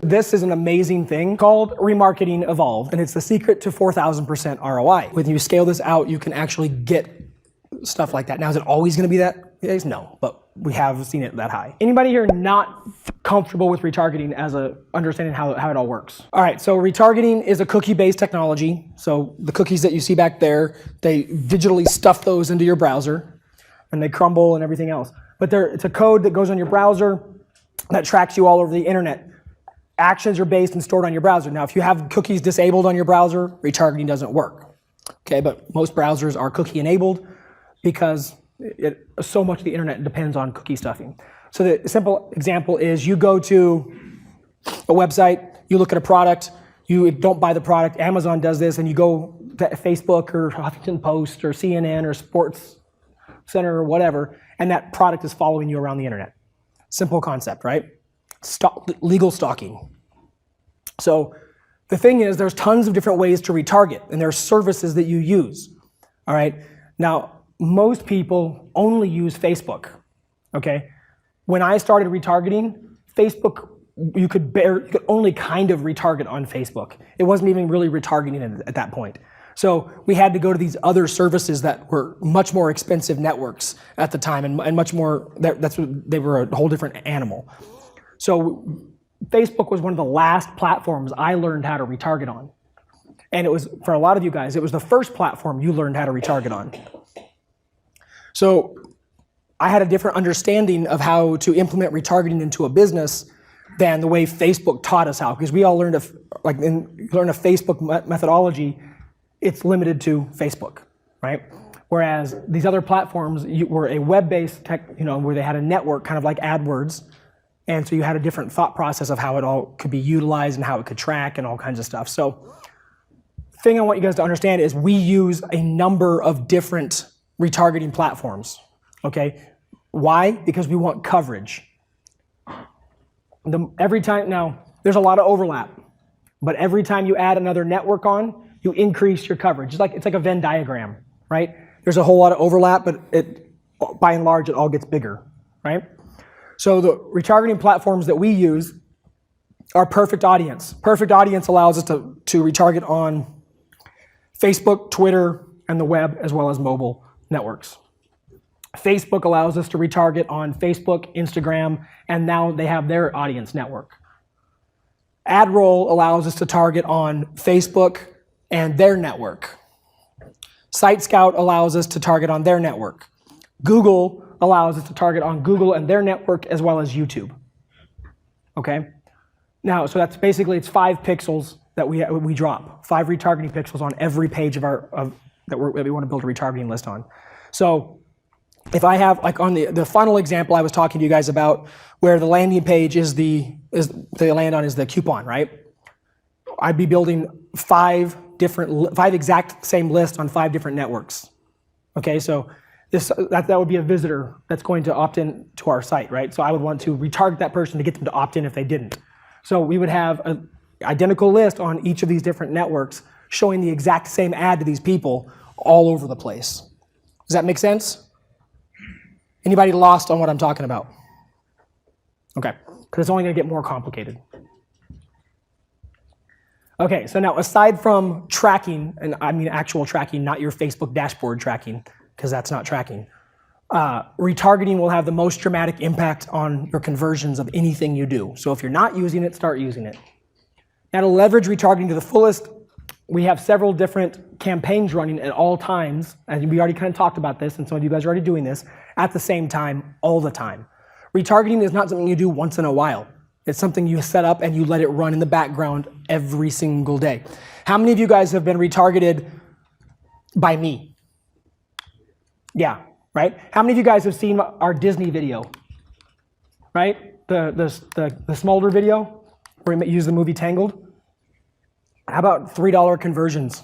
This is an amazing thing called Remarketing Evolved, and it's the secret to 4,000% ROI. When you scale this out, you can actually get stuff like that. Now, is it always going to be that? No, but we have seen it that high. Anybody here not comfortable with retargeting as a understanding how it all works? All right, so retargeting is a cookie-based technology. So the cookies that you see back there, they digitally stuff those into your browser, and they crumble and everything else. But it's a code that goes on your browser that tracks you all over the internet. Actions are based and stored on your browser. Now, if you have cookies disabled on your browser, retargeting doesn't work. Okay, but most browsers are cookie enabled because so much of the internet depends on cookie stuffing. So the simple example is you go to a website, you look at a product, you don't buy the product, Amazon does this, and you go to Facebook or Huffington Post or CNN or Sports Center or whatever, and that product is following you around the internet. Simple concept, right? Legal stalking. So the thing is, there's tons of different ways to retarget, and there are services that you use. All right. Now, most people only use Facebook. Okay. When I started retargeting, Facebook, you could only kind of retarget on Facebook. It wasn't even really retargeting at that point. So we had to go to these other services that were much more expensive networks at the time, and much more. They were a whole different animal. So Facebook was one of the last platforms I learned how to retarget on. And it was, for a lot of you guys, it was the first platform you learned how to retarget on. So I had a different understanding of how to implement retargeting into a business than the way Facebook taught us how, because we all learned learn a Facebook methodology. It's limited to Facebook, right? Whereas these other platforms were a web-based tech, where they had a network, kind of like AdWords. And so you had a different thought process of how it all could be utilized and how it could track and all kinds of stuff. So the thing I want you guys to understand is we use a number of different retargeting platforms, okay? Why? Because we want coverage. Every time, now, there's a lot of overlap, but every time you add another network on, you increase your coverage. It's like a Venn diagram, right? There's a whole lot of overlap, but by and large, it all gets bigger, right? So the retargeting platforms that we use are Perfect Audience. Perfect Audience allows us to retarget on Facebook, Twitter, and the web, as well as mobile networks. Facebook allows us to retarget on Facebook, Instagram, and now they have their audience network. AdRoll allows us to target on Facebook and their network. SiteScout allows us to target on their network. Google allows us to target on Google and their network, as well as YouTube. Okay? Now, so that's basically, it's 5 pixels that we drop. 5 retargeting pixels on every page that we want to build a retargeting list on. So if I have, like on the funnel example I was talking to you guys about, where the landing page they land on is the coupon, right? I'd be building 5 exact same lists on 5 different networks. Okay, so that would be a visitor that's going to opt in to our site, right? So I would want to retarget that person to get them to opt in if they didn't. So we would have an identical list on each of these different networks showing the exact same ad to these people all over the place. Does that make sense? Anybody lost on what I'm talking about? Okay, because it's only going to get more complicated. Okay, so now aside from tracking, and I mean actual tracking, not your Facebook dashboard tracking, because that's not tracking. Retargeting will have the most dramatic impact on your conversions of anything you do. So if you're not using it, start using it. Now to leverage retargeting to the fullest, we have several different campaigns running at all times, and we already kind of talked about this, and some of you guys are already doing this, at the same time, all the time. Retargeting is not something you do once in a while. It's something you set up and you let it run in the background every single day. How many of you guys have been retargeted by me? Yeah, right? How many of you guys have seen our Disney video? Right? The Smolder video, where we use the movie Tangled? How about $3 conversions?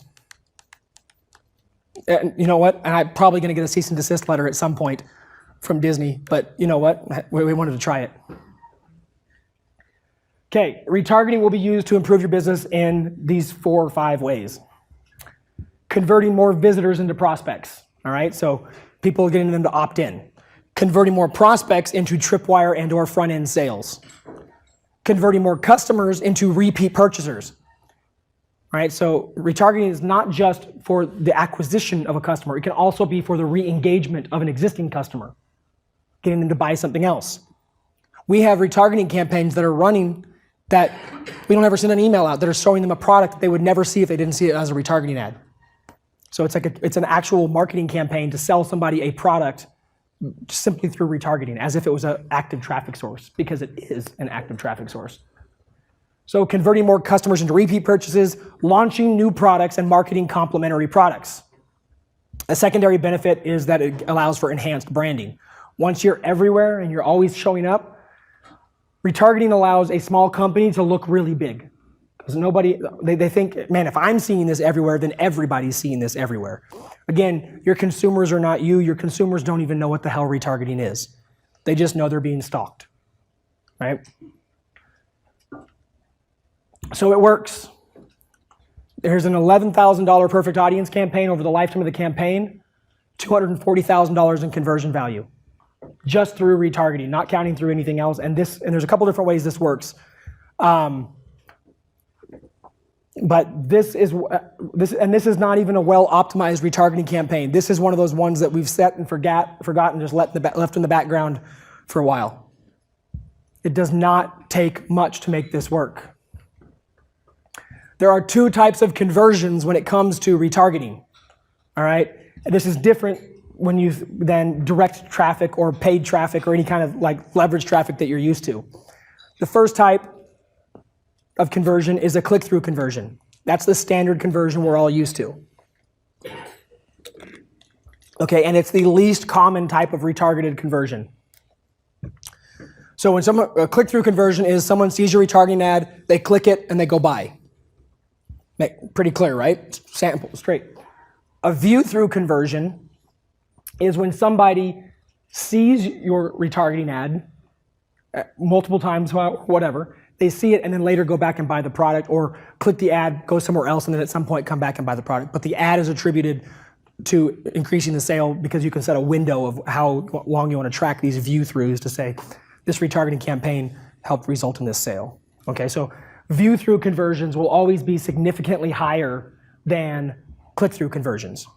And you know what? And I'm probably going to get a cease and desist letter at some point from Disney, but you know what? We wanted to try it. Okay, retargeting will be used to improve your business in these 4 or 5 ways. Converting more visitors into prospects. All right, so people getting them to opt in. Converting more prospects into tripwire and or front-end sales. converting more customers into repeat purchasers. Right? So retargeting is not just for the acquisition of a customer. It can also be for the re-engagement of an existing customer, getting them to buy something else. We have retargeting campaigns that are running that we don't ever send an email out that are showing them a product that they would never see if they didn't see it as a retargeting ad. So it's an actual marketing campaign to sell somebody a product simply through retargeting, as if it was an active traffic source, because it is an active traffic source. So converting more customers into repeat purchases, launching new products, and marketing complementary products. A secondary benefit is that it allows for enhanced branding. Once you're everywhere and you're always showing up, retargeting allows a small company to look really big. Because they think, man, if I'm seeing this everywhere, then everybody's seeing this everywhere. Again, your consumers are not you. Your consumers don't even know what the hell retargeting is. They just know they're being stalked, right? So it works. There's an $11,000 perfect audience campaign over the lifetime of the campaign, $240,000 in conversion value, just through retargeting, not counting through anything else. And there's a couple different ways this works. But this is not even a well-optimized retargeting campaign. This is one of those ones that we've set and forgotten, just left in the background for a while. It does not take much to make this work. There are two types of conversions when it comes to retargeting. All right, this is different when you than direct traffic or paid traffic or any kind of like leverage traffic that you're used to. The first type of conversion is a click-through conversion. That's the standard conversion we're all used to. Okay, and it's the least common type of retargeted conversion. So when a click-through conversion is someone sees your retargeting ad, they click it, and they go buy. Pretty clear, right? Sample, straight. A view-through conversion is when somebody sees your retargeting ad multiple times, whatever, they see it and then later go back and buy the product, or click the ad, go somewhere else, and then at some point come back and buy the product. But the ad is attributed to increasing the sale because you can set a window of how long you want to track these view-throughs to say, this retargeting campaign helped result in this sale. Okay, so view-through conversions will always be significantly higher than click-through conversions.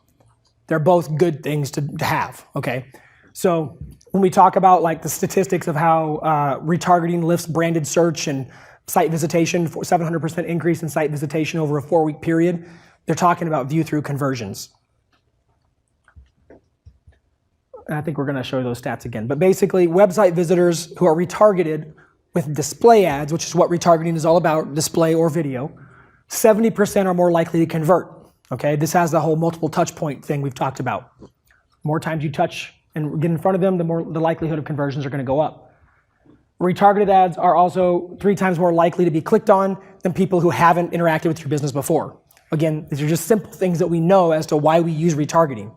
They're both good things to have, okay? So when we talk about like the statistics of how retargeting lifts branded search and site visitation, 700% increase in site visitation over a 4-week period, they're talking about view-through conversions. And I think we're gonna show those stats again. But basically, website visitors who are retargeted with display ads, which is what retargeting is all about, display or video, 70% are more likely to convert, okay? This has the whole multiple touch point thing we've talked about. More times you touch and get in front of them, the more the likelihood of conversions are gonna go up. Retargeted ads are also 3 times more likely to be clicked on than people who haven't interacted with your business before. Again, these are just simple things that we know as to why we use retargeting.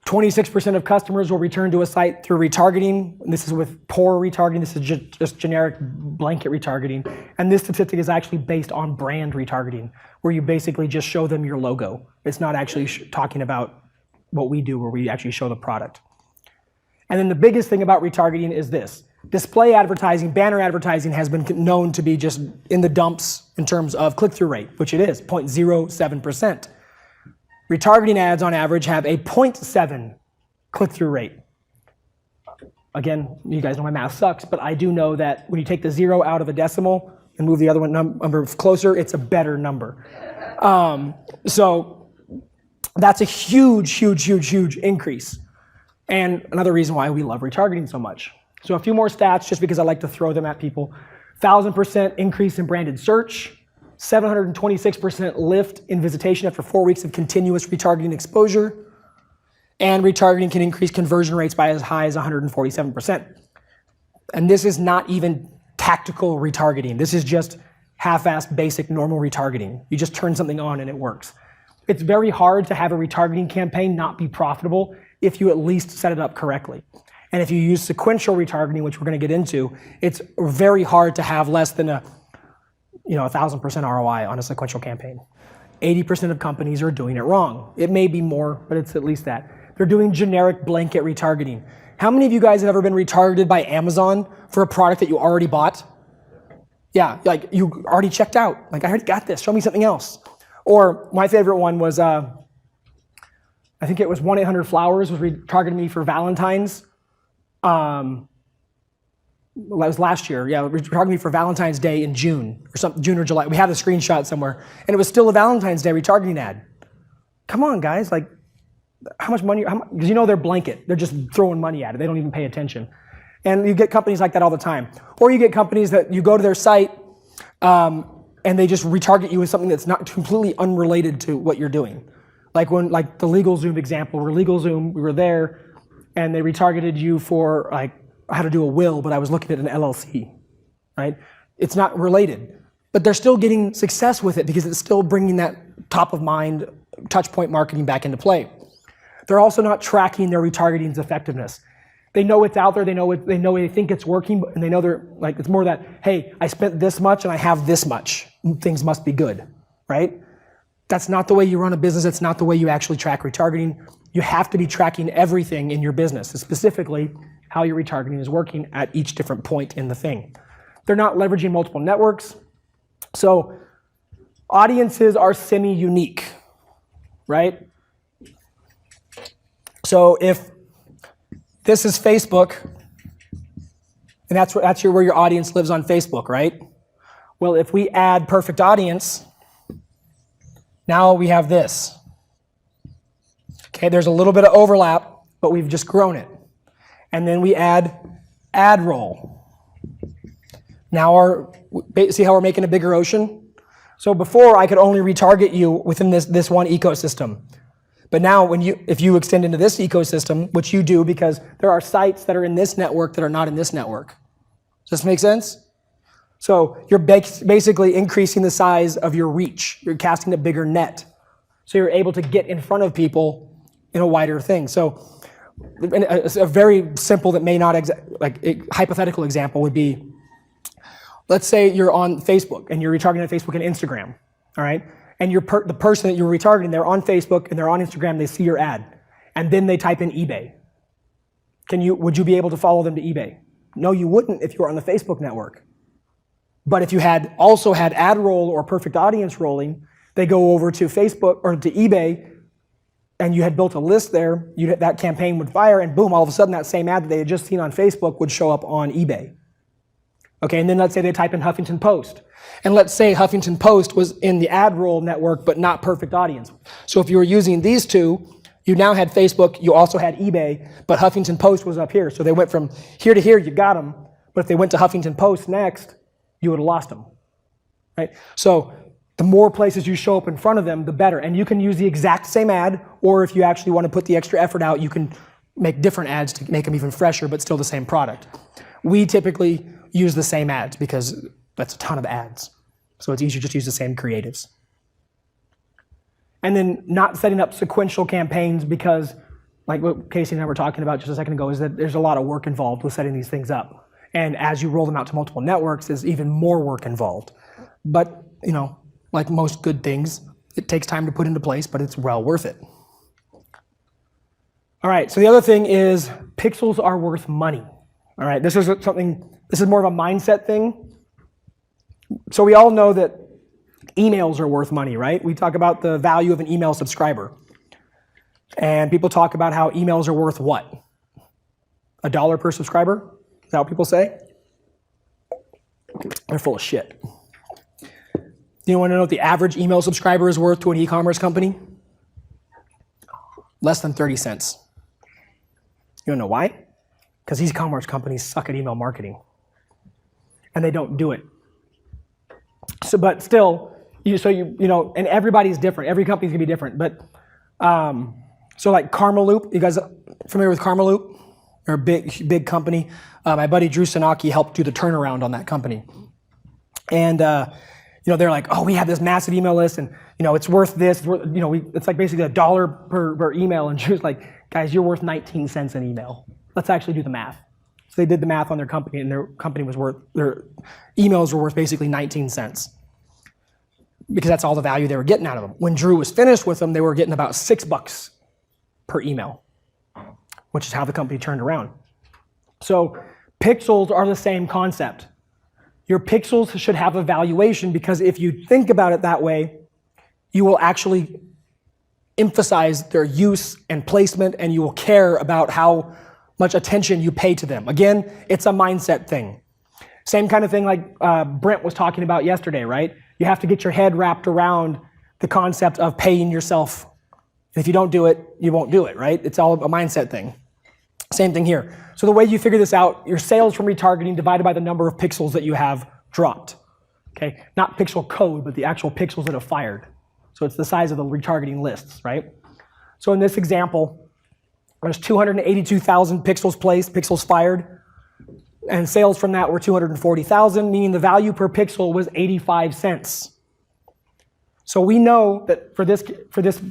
26% of customers will return to a site through retargeting. This is with poor retargeting. This is just generic blanket retargeting. And this statistic is actually based on brand retargeting, where you basically just show them your logo. It's not actually talking about what we do, where we actually show the product. And then the biggest thing about retargeting is this. Display advertising, banner advertising has been known to be just in the dumps in terms of click-through rate, which it is, 0.07%. Retargeting ads on average have a 0.7 click-through rate. Again, you guys know my math sucks, but I do know that when you take the 0 out of a decimal and move the other one number closer, it's a better number. So that's a huge increase. And another reason why we love retargeting so much. So a few more stats, just because I like to throw them at people. 1,000% increase in branded search. 726% lift in visitation after 4 weeks of continuous retargeting exposure. And retargeting can increase conversion rates by as high as 147%. And this is not even tactical retargeting. This is just half-assed basic normal retargeting. You just turn something on and it works. It's very hard to have a retargeting campaign not be profitable if you at least set it up correctly. And if you use sequential retargeting, which we're going to get into, it's very hard to have less than a 1,000% ROI on a sequential campaign. 80% of companies are doing it wrong. It may be more, but it's at least that. They're doing generic blanket retargeting. How many of you guys have ever been retargeted by Amazon for a product that you already bought? Yeah, like you already checked out. Like, I already got this, show me something else. Or my favorite one was, I think it was 1-800-Flowers was retargeting me for Valentine's. Well, that was last year. Yeah, retargeting me for Valentine's Day in June or something, June or July. We have the screenshot somewhere, and it was still a Valentine's Day retargeting ad. Come on, guys, like, how much money? Because you know they're blanket. They're just throwing money at it. They don't even pay attention. And you get companies like that all the time. Or you get companies that you go to their site and they just retarget you with something that's not completely unrelated to what you're doing. Like the LegalZoom example, where LegalZoom, we were there and they retargeted you for like how to do a will, but I was looking at an LLC, right? It's not related, but they're still getting success with it because it's still bringing that top of mind touch point marketing back into play. They're also not tracking their retargeting's effectiveness. They know it's out there, they think it's working, and they know they're like, it's more that, hey, I spent this much and I have this much. Things must be good, right? That's not the way you run a business. It's not the way you actually track retargeting. You have to be tracking everything in your business, specifically how your retargeting is working at each different point in the thing. They're not leveraging multiple networks. So audiences are semi-unique, right? So if this is Facebook, and that's where your audience lives on Facebook, right? Well, if we add perfect audience, now we have this. Okay, there's a little bit of overlap, but we've just grown it. And then we add ad roll. Now see how we're making a bigger ocean? So before I could only retarget you within this one ecosystem. But now if you extend into this ecosystem, which you do because there are sites that are in this network that are not in this network. Does this make sense? So you're basically increasing the size of your reach. You're casting a bigger net. So you're able to get in front of people in a wider thing. So a very simple that may not, hypothetical example would be, let's say you're on Facebook and you're retargeting on Facebook and Instagram, all right? And the person that you're retargeting, they're on Facebook and they're on Instagram, they see your ad, and then they type in eBay. Would you be able to follow them to eBay? No, you wouldn't if you were on the Facebook network. But if you also had ad roll or perfect audience rolling, they go over to Facebook or to eBay, and you had built a list there, that campaign would fire, and boom, all of a sudden that same ad that they had just seen on Facebook would show up on eBay. Okay, and then let's say they type in Huffington Post. And let's say Huffington Post was in the ad roll network, but not perfect audience. So if you were using these two, you now had Facebook, you also had eBay, but Huffington Post was up here. So they went from here to here, you got them. But if they went to Huffington Post next, you would have lost them, right? So the more places you show up in front of them, the better. And you can use the exact same ad, or if you actually want to put the extra effort out, you can make different ads to make them even fresher, but still the same product. We typically use the same ads because that's a ton of ads. So it's easier just to use the same creatives. And then not setting up sequential campaigns because, like what Casey and I were talking about just a second ago, is that there's a lot of work involved with setting these things up. And as you roll them out to multiple networks, there's even more work involved. But, like most good things, it takes time to put into place, but it's well worth it. All right, so the other thing is pixels are worth money. All right, this is more of a mindset thing. So we all know that emails are worth money, right? We talk about the value of an email subscriber. And people talk about how emails are worth what? $1 per subscriber? Is that what people say? They're full of shit. You want to know what the average email subscriber is worth to an e-commerce company? Less than 30 cents. You want to know why? Because these e-commerce companies suck at email marketing. And they don't do it. So, but still, and everybody's different. Every company's gonna be different. But so like Karmaloop, you guys familiar with Karmaloop? They're a big company. My buddy Drew Sanaki helped do the turnaround on that company. And they're like, oh, we have this massive email list, and it's worth this. It's like basically $1 per email. And Drew's like, guys, you're worth 19 cents an email. Let's actually do the math. So they did the math on their company, and their emails were worth basically 19 cents. Because that's all the value they were getting out of them. When Drew was finished with them, they were getting about $6 per email. which is how the company turned around. So pixels are the same concept. Your pixels should have a valuation, because if you think about it that way, you will actually emphasize their use and placement, and you will care about how much attention you pay to them. Again, it's a mindset thing. Same kind of thing like Brent was talking about yesterday, right? You have to get your head wrapped around the concept of paying yourself. And if you don't do it, you won't do it, right? It's all a mindset thing. Same thing here. So the way you figure this out, your sales from retargeting divided by the number of pixels that you have dropped. Okay, not pixel code, but the actual pixels that have fired. So it's the size of the retargeting lists, right? So in this example, there's 282,000 pixels placed, pixels fired, and sales from that were 240,000, meaning the value per pixel was 85 cents. So we know that for this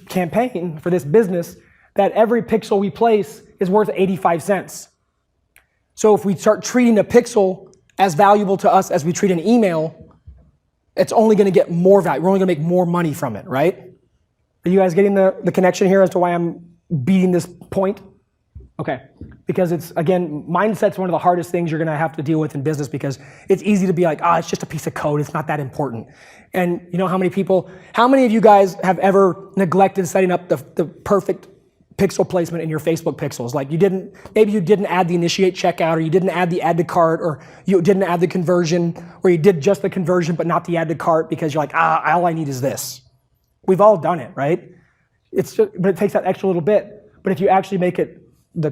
campaign, for this business, that every pixel we place is worth 85 cents. So if we start treating a pixel as valuable to us as we treat an email, it's only going to get more value. We're only going to make more money from it, right? Are you guys getting the connection here as to why I'm beating this point? Okay, because it's, again, mindset's one of the hardest things you're going to have to deal with in business, because it's easy to be like, it's just a piece of code, it's not that important. And you know how many of you guys have ever neglected setting up the perfect pixel placement in your Facebook pixels? Like maybe you didn't add the initiate checkout, or you didn't add the add to cart, or you didn't add the conversion, or you did just the conversion but not the add to cart because you're like, all I need is this. We've all done it, right? But it takes that extra little bit. But if you actually make it the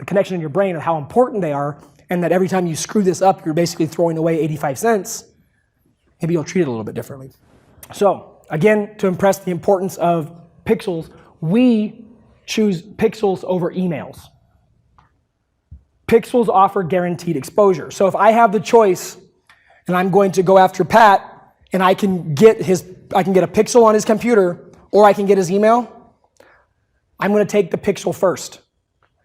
connection in your brain of how important they are, and that every time you screw this up, you're basically throwing away 85 cents, maybe you'll treat it a little bit differently. So again, to impress the importance of pixels, we choose pixels over emails. Pixels offer guaranteed exposure. So if I have the choice and I'm going to go after Pat, and I can get a pixel on his computer, or I can get his email, I'm going to take the pixel first.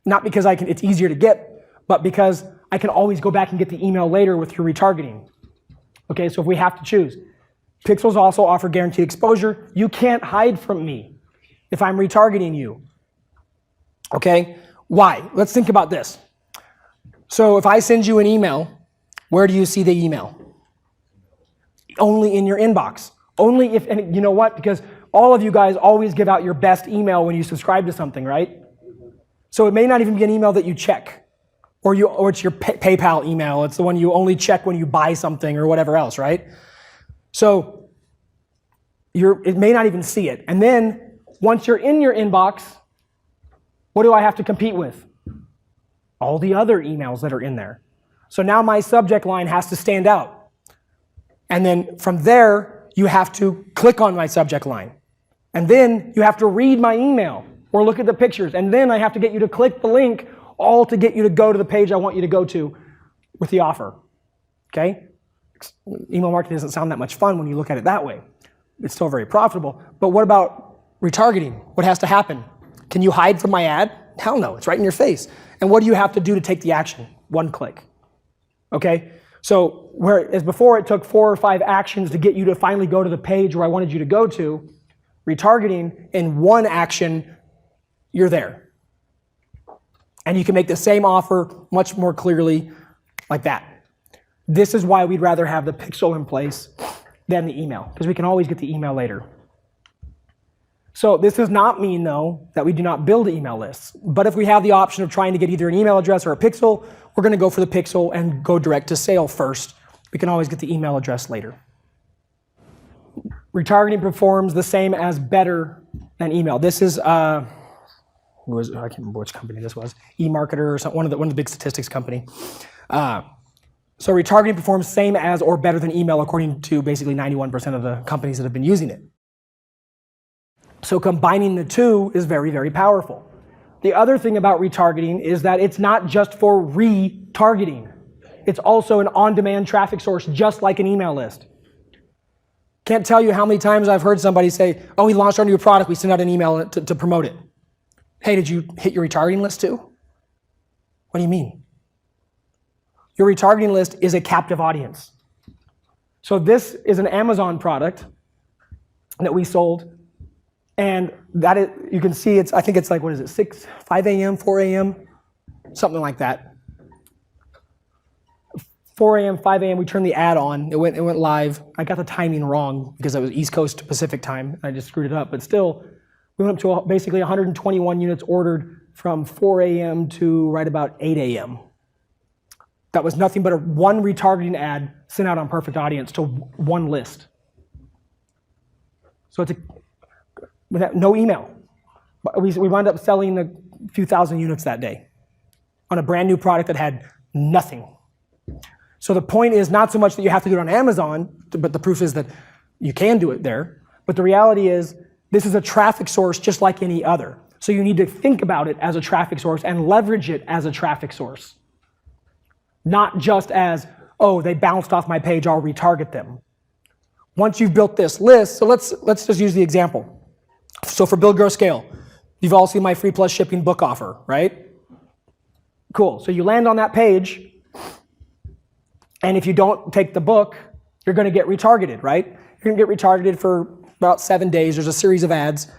Not because it's easier to get, but because I can always go back and get the email later with your retargeting. Okay, so if we have to choose. Pixels also offer guaranteed exposure. You can't hide from me if I'm retargeting you. Okay, why? Let's think about this. So if I send you an email, where do you see the email? Only in your inbox. Only if, and you know what? Because all of you guys always give out your best email when you subscribe to something, right? So it may not even be an email that you check, or it's your PayPal email. It's the one you only check when you buy something or whatever else, right? So it may not even see it. And then once you're in your inbox, what do I have to compete with? All the other emails that are in there. So now my subject line has to stand out. And then from there, you have to click on my subject line. And then you have to read my email or look at the pictures. And then I have to get you to click the link, all to get you to go to the page I want you to go to with the offer. Okay? Email marketing doesn't sound that much fun when you look at it that way. It's still very profitable. But what about retargeting? What has to happen? Can you hide from my ad? Hell no, it's right in your face. And what do you have to do to take the action? One click. Okay? So whereas before it took 4 or 5 actions to get you to finally go to the page where I wanted you to go to, retargeting, in one action, you're there. And you can make the same offer much more clearly like that. This is why we'd rather have the pixel in place than the email, because we can always get the email later. So this does not mean, though, that we do not build email lists. But if we have the option of trying to get either an email address or a pixel, we're going to go for the pixel and go direct to sale first. We can always get the email address later. Retargeting performs the same as better than email. This is, I can't remember which company this was, eMarketer or something, one of the big statistics company. So retargeting performs same as or better than email according to basically 91% of the companies that have been using it. So combining the two is very, very powerful. The other thing about retargeting is that it's not just for retargeting. It's also an on-demand traffic source, just like an email list. Can't tell you how many times I've heard somebody say, oh, we launched our new product, we sent out an email to promote it. Hey, did you hit your retargeting list too? What do you mean? Your retargeting list is a captive audience. So this is an Amazon product that we sold, And that is, you can see I think it's like, what is it, 5 a.m., 4 a.m., something like that. 4 a.m., 5 a.m., we turned the ad on. It went live. I got the timing wrong because it was East Coast to Pacific time. I just screwed it up. But still, we went up to basically 121 units ordered from 4 a.m. to right about 8 a.m. That was nothing but one retargeting ad sent out on Perfect Audience to one list. So it's no email. We wound up selling a few thousand units that day on a brand new product that had nothing. So the point is not so much that you have to do it on Amazon, but the proof is that you can do it there. But the reality is this is a traffic source just like any other. So you need to think about it as a traffic source and leverage it as a traffic source. Not just as, oh, they bounced off my page, I'll retarget them. Once you've built this list, so let's just use the example. So for Build, Grow, Scale, you've all seen my free plus shipping book offer, right? Cool, so you land on that page, and if you don't take the book, you're gonna get retargeted, right? You're gonna get retargeted for about 7 days, there's a series of ads,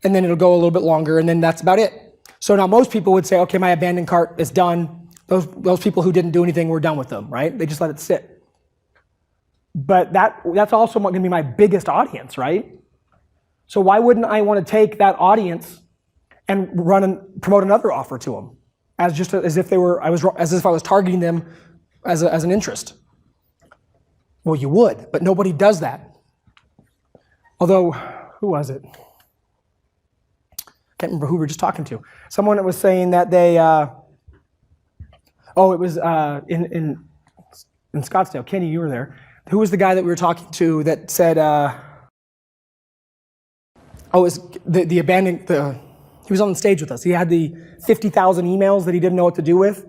and then it'll go a little bit longer, and then that's about it. So now most people would say, okay, my abandoned cart is done. Those people who didn't do anything, we're done with them, right? They just let it sit. But that's also gonna be my biggest audience, right? So why wouldn't I want to take that audience and run and promote another offer to them, as if I was targeting them as an interest? Well, you would, but nobody does that. Although, who was it? Can't remember who we were just talking to. Someone that was saying that they, it was in Scottsdale. Kenny, you were there. Who was the guy that we were talking to that said, it was the abandoned, he was on the stage with us. He had the 50,000 emails that he didn't know what to do with.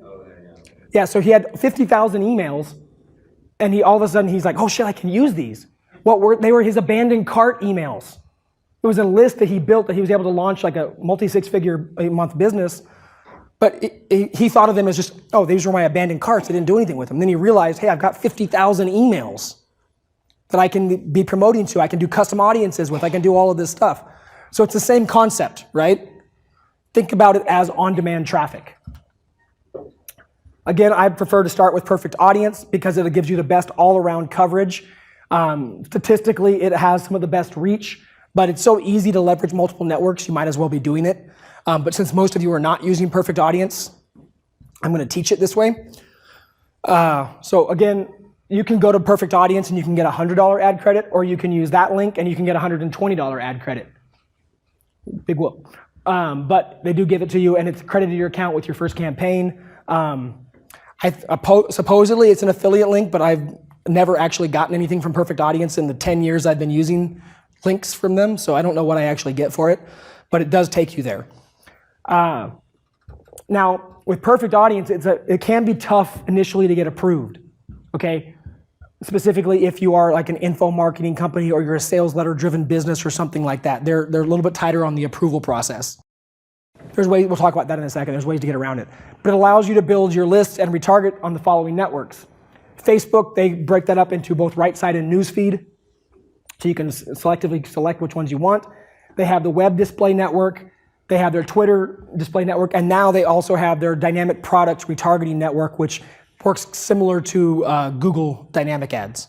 Yeah, so he had 50,000 emails, and all of a sudden he's like, oh shit, I can use these. They were his abandoned cart emails. It was a list that he built that he was able to launch like a multi-six-figure a month business, but he thought of them as just, oh, these were my abandoned carts, I didn't do anything with them. Then he realized, hey, I've got 50,000 emails that I can be promoting to, I can do custom audiences with, I can do all of this stuff. So it's the same concept, right? Think about it as on-demand traffic. Again, I prefer to start with Perfect Audience because it gives you the best all-around coverage. Statistically, it has some of the best reach, but it's so easy to leverage multiple networks, you might as well be doing it. But since most of you are not using Perfect Audience, I'm gonna teach it this way. So again, you can go to Perfect Audience and you can get a $100 ad credit, or you can use that link and you can get a $120 ad credit. Big whoop. But they do give it to you and it's credited to your account with your first campaign. Supposedly it's an affiliate link, but I've never actually gotten anything from Perfect Audience in the 10 years I've been using links from them, so I don't know what I actually get for it, but it does take you there. Now, with Perfect Audience, it can be tough initially to get approved, okay? Specifically if you are like an info marketing company or you're a sales letter driven business or something like that. They're a little bit tighter on the approval process. There's ways, we'll talk about that in a second, there's ways to get around it. But it allows you to build your lists and retarget on the following networks. Facebook, they break that up into both right side and newsfeed, so you can selectively select which ones you want. They have the web display network, they have their Twitter display network, and now they also have their dynamic products retargeting network, which works similar to Google dynamic ads.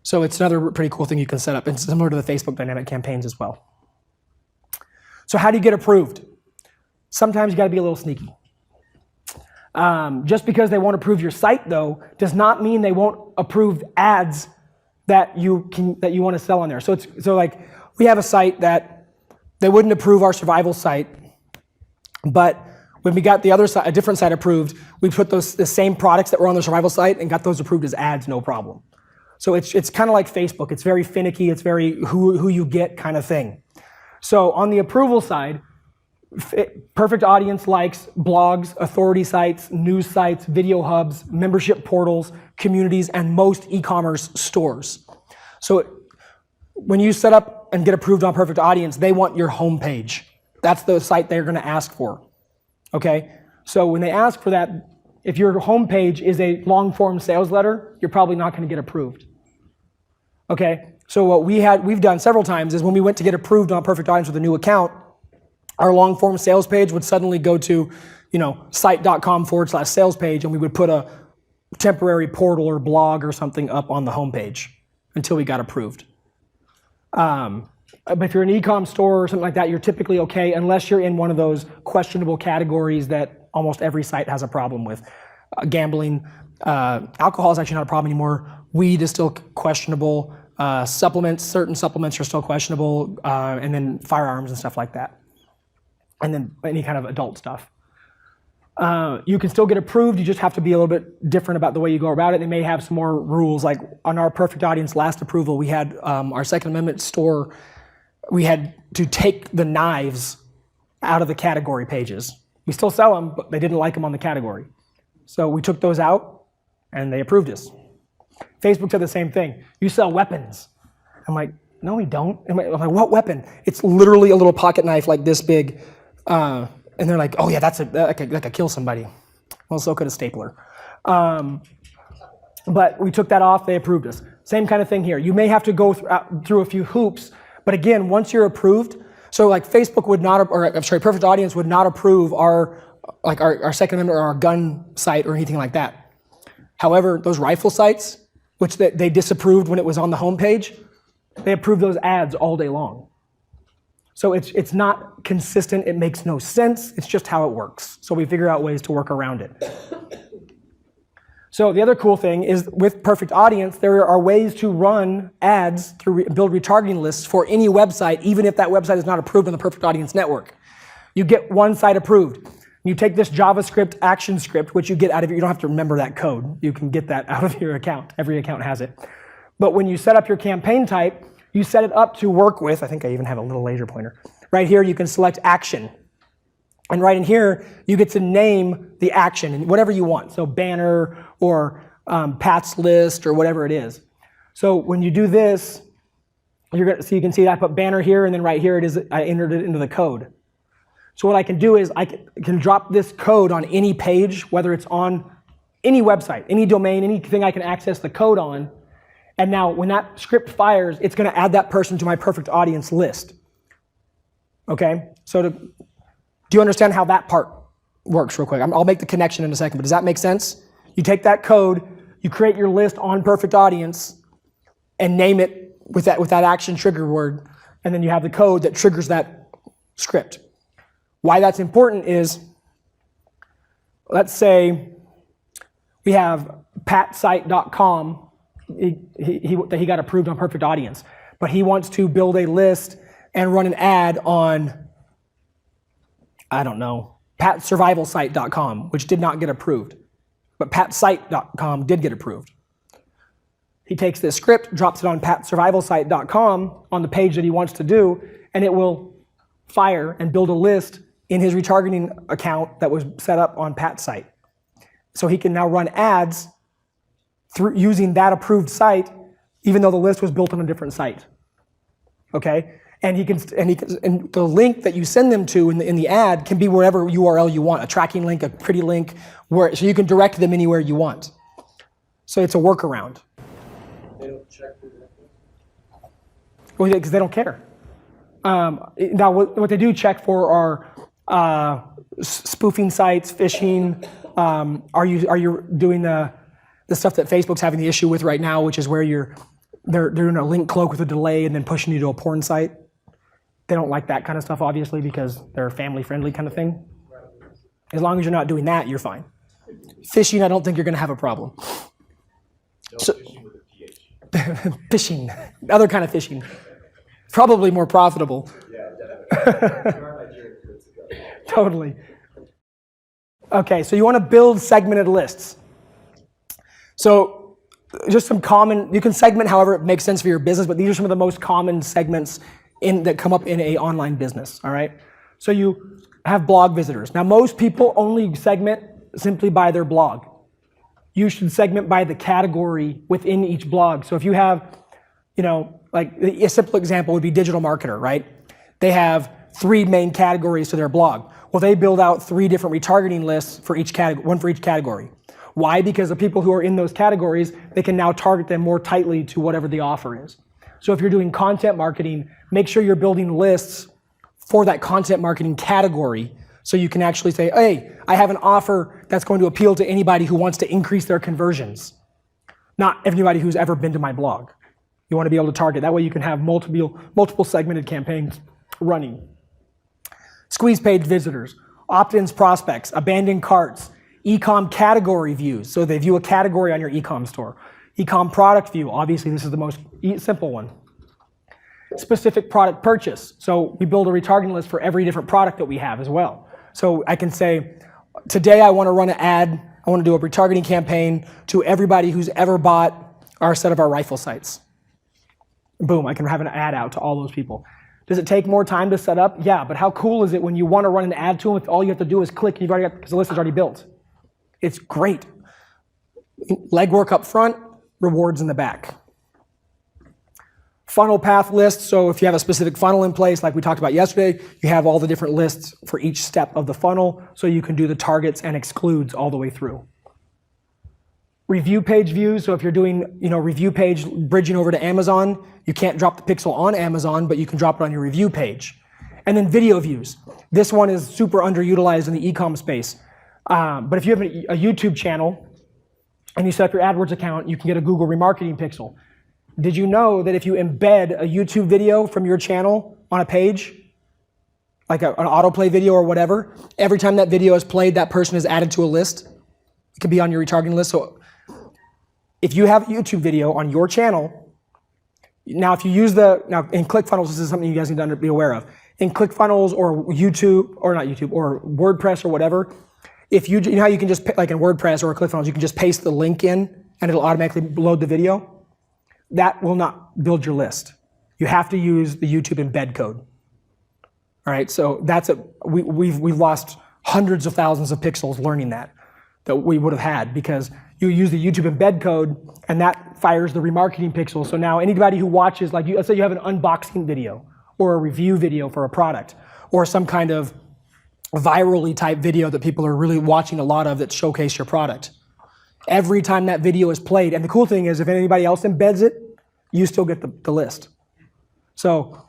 So it's another pretty cool thing you can set up, and similar to the Facebook dynamic campaigns as well. So how do you get approved? Sometimes you gotta be a little sneaky. Just because they won't approve your site though, does not mean they won't approve ads that you want to sell on there. So like we have a site that they wouldn't approve our survival site, but when we got the other side, a different site approved, we put the same products that were on the survival site and got those approved as ads, no problem. So it's kind of like Facebook. It's very finicky. It's very who you get kind of thing. So on the approval side, Perfect Audience likes blogs, authority sites, news sites, video hubs, membership portals, communities, and most e-commerce stores. So when you set up and get approved on Perfect Audience, they want your homepage. That's the site they're gonna ask for, okay? So when they ask for that, if your homepage is a long-form sales letter, you're probably not gonna get approved, okay? So what we've done several times is when we went to get approved on Perfect Audience with a new account, our long form sales page would suddenly go to, site.com/sales page, and we would put a temporary portal or blog or something up on the homepage until we got approved. But if you're an e-com store or something like that, you're typically okay unless you're in one of those questionable categories that almost every site has a problem with. Gambling, alcohol is actually not a problem anymore. Weed is still questionable. Supplements, certain supplements are still questionable, and then firearms and stuff like that. And then any kind of adult stuff. You can still get approved, you just have to be a little bit different about the way you go about it. They may have some more rules, like on our Perfect Audience last approval, we had our Second Amendment store, we had to take the knives out of the category pages. We still sell them, but they didn't like them on the category. So we took those out, and they approved us. Facebook said the same thing. You sell weapons. I'm like, no, we don't. I'm like, what weapon? It's literally a little pocket knife like this big. And they're like, oh yeah, that could kill somebody. Well, so could a stapler. But we took that off, they approved us. Same kind of thing here. You may have to go through a few hoops, but again, once you're approved, so like Facebook would not, Perfect Audience would not approve our Second Amendment or our gun site or anything like that. However, those rifle sites, which they disapproved when it was on the homepage, they approved those ads all day long. So it's not consistent, it makes no sense, it's just how it works. So we figure out ways to work around it. So the other cool thing is with Perfect Audience, there are ways to run ads build retargeting lists for any website, even if that website is not approved on the Perfect Audience network. You get one site approved. You take this JavaScript action script, which you get out of you don't have to remember that code. You can get that out of your account. Every account has it. But when you set up your campaign type, you set it up to work with, I think I even have a little laser pointer. Right here, you can select action. And right in here, you get to name the action and whatever you want. So banner or Pat's list or whatever it is. So when you do this, you can see that I put banner here, and then right here it is, I entered it into the code. So what I can do is I can drop this code on any page, whether it's on any website, any domain, anything I can access the code on. And now when that script fires, it's going to add that person to my Perfect Audience list. Okay? So do you understand how that part works real quick? I'll make the connection in a second, but does that make sense? You take that code, you create your list on Perfect Audience, and name it with that action trigger word, and then you have the code that triggers that script. Why that's important is, let's say we have patsite.com that he got approved on Perfect Audience, but he wants to build a list and run an ad on, I don't know, patsurvivalsite.com, which did not get approved, but patsite.com did get approved. He takes this script, drops it on patsurvivalsite.com on the page that he wants to do, and it will fire and build a list in his retargeting account that was set up on Pat's site. So he can now run ads through using that approved site, even though the list was built on a different site. Okay? And and the link that you send them to in the ad can be wherever URL you want, a tracking link, a pretty link, so you can direct them anywhere you want. So it's a workaround. They don't check for that? Well, because they don't care. Now, what they do check for are spoofing sites, phishing. Are you doing the stuff that Facebook's having the issue with right now, which is where they're doing a link cloak with a delay and then pushing you to a porn site? They don't like that kind of stuff, obviously, because they're a family-friendly kind of thing. As long as you're not doing that, you're fine. Phishing, I don't think you're going to have a problem. No fishing with a PH. Phishing, other kind of phishing. Probably more profitable. Yeah, definitely. Totally. Okay, so you want to build segmented lists. So just some common, you can segment however it makes sense for your business, but these are some of the most common segments that come up in an online business, all right? So you have blog visitors. Now most people only segment simply by their blog. You should segment by the category within each blog. So if you have, like a simple example would be digital marketer, right? They have 3 main categories to their blog. Well, they build out 3 different retargeting lists for each category, one for each category. Why? Because the people who are in those categories, they can now target them more tightly to whatever the offer is. So if you're doing content marketing, make sure you're building lists for that content marketing category so you can actually say, hey, I have an offer that's going to appeal to anybody who wants to increase their conversions, not everybody who's ever been to my blog. You want to be able to target. That way you can have multiple segmented campaigns running. Squeeze page visitors, opt-ins prospects, abandoned carts, e-com category views. So they view a category on your e-com store. E-com product view, obviously this is the most simple one. Specific product purchase. So we build a retargeting list for every different product that we have as well. So I can say, today I want to run an ad, I want to do a retargeting campaign to everybody who's ever bought our set of our rifle sights. Boom, I can have an ad out to all those people. Does it take more time to set up? Yeah, but how cool is it when you want to run an ad to them, all you have to do is click, you've already got, because the list is already built. It's great. Legwork up front, rewards in the back. Funnel path lists, so if you have a specific funnel in place, like we talked about yesterday, you have all the different lists for each step of the funnel, so you can do the targets and excludes all the way through. Review page views, so if you're doing review page bridging over to Amazon, you can't drop the pixel on Amazon, but you can drop it on your review page. And then video views. This one is super underutilized in the e-com space. But if you have a YouTube channel and you set up your AdWords account, you can get a Google remarketing pixel. Did you know that if you embed a YouTube video from your channel on a page, like an autoplay video or whatever, every time that video is played, that person is added to a list? It could be on your retargeting list. So if you have a YouTube video on your channel, now if you use now in ClickFunnels, this is something you guys need to be aware of. In ClickFunnels or YouTube, or not YouTube, or WordPress or whatever, if you know how you can just, like in WordPress or ClickFunnels, you can just paste the link in and it'll automatically load the video? That will not build your list. You have to use the YouTube embed code. All right, so we've lost hundreds of thousands of pixels learning that we would have had, because you use the YouTube embed code and that fires the remarketing pixel. So now anybody who watches, like let's say you have an unboxing video or a review video for a product or some kind of virally type video that people are really watching a lot of that showcase your product. Every time that video is played, and the cool thing is if anybody else embeds it, you still get the list. So,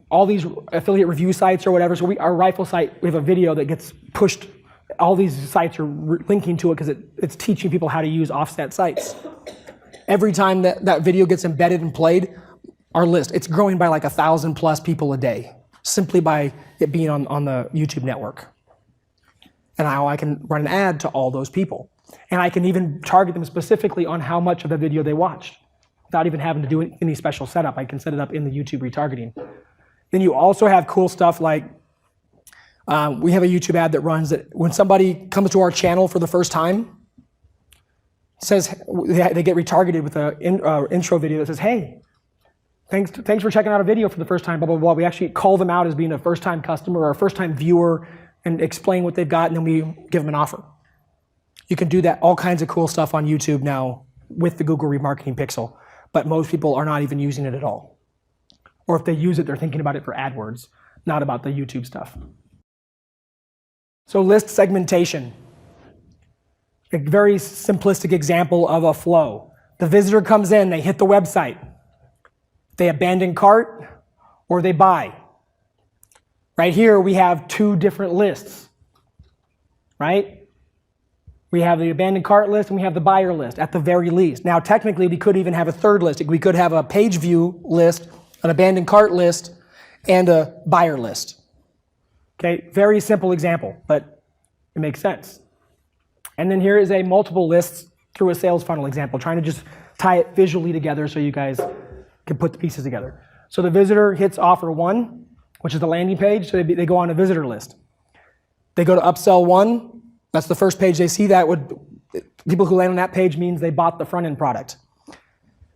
all these affiliate review sites or whatever, so our rifle site, we have a video that gets pushed. All these sites are linking to it because it's teaching people how to use offset sites. Every time that video gets embedded and played, our list, it's growing by like 1,000 plus people a day, simply by it being on the YouTube network. And now I can run an ad to all those people. And I can even target them specifically on how much of the video they watched without even having to do any special setup. I can set it up in the YouTube retargeting. Then you also have cool stuff like, we have a YouTube ad that runs that when somebody comes to our channel for the first time, says they get retargeted with an intro video that says, hey, thanks for checking out a video for the first time, blah, blah, blah. We actually call them out as being a first-time customer or a first-time viewer and explain what they've got, and then we give them an offer. You can do that, all kinds of cool stuff on YouTube now with the Google remarketing pixel, but most people are not even using it at all. Or if they use it, they're thinking about it for AdWords, not about the YouTube stuff. So list segmentation. A very simplistic example of a flow. The visitor comes in, they hit the website. They abandon cart or they buy. Right here we have two different lists, right? We have the abandoned cart list and we have the buyer list at the very least. Now technically we could even have a third list. We could have a page view list, an abandoned cart list, and a buyer list. Okay, very simple example, but it makes sense. And then here is a multiple lists through a sales funnel example, trying to just tie it visually together so you guys can put the pieces together. So the visitor hits offer 1, which is the landing page, so they go on a visitor list. They go to upsell 1, that's the first page they see. People who land on that page means they bought the front end product.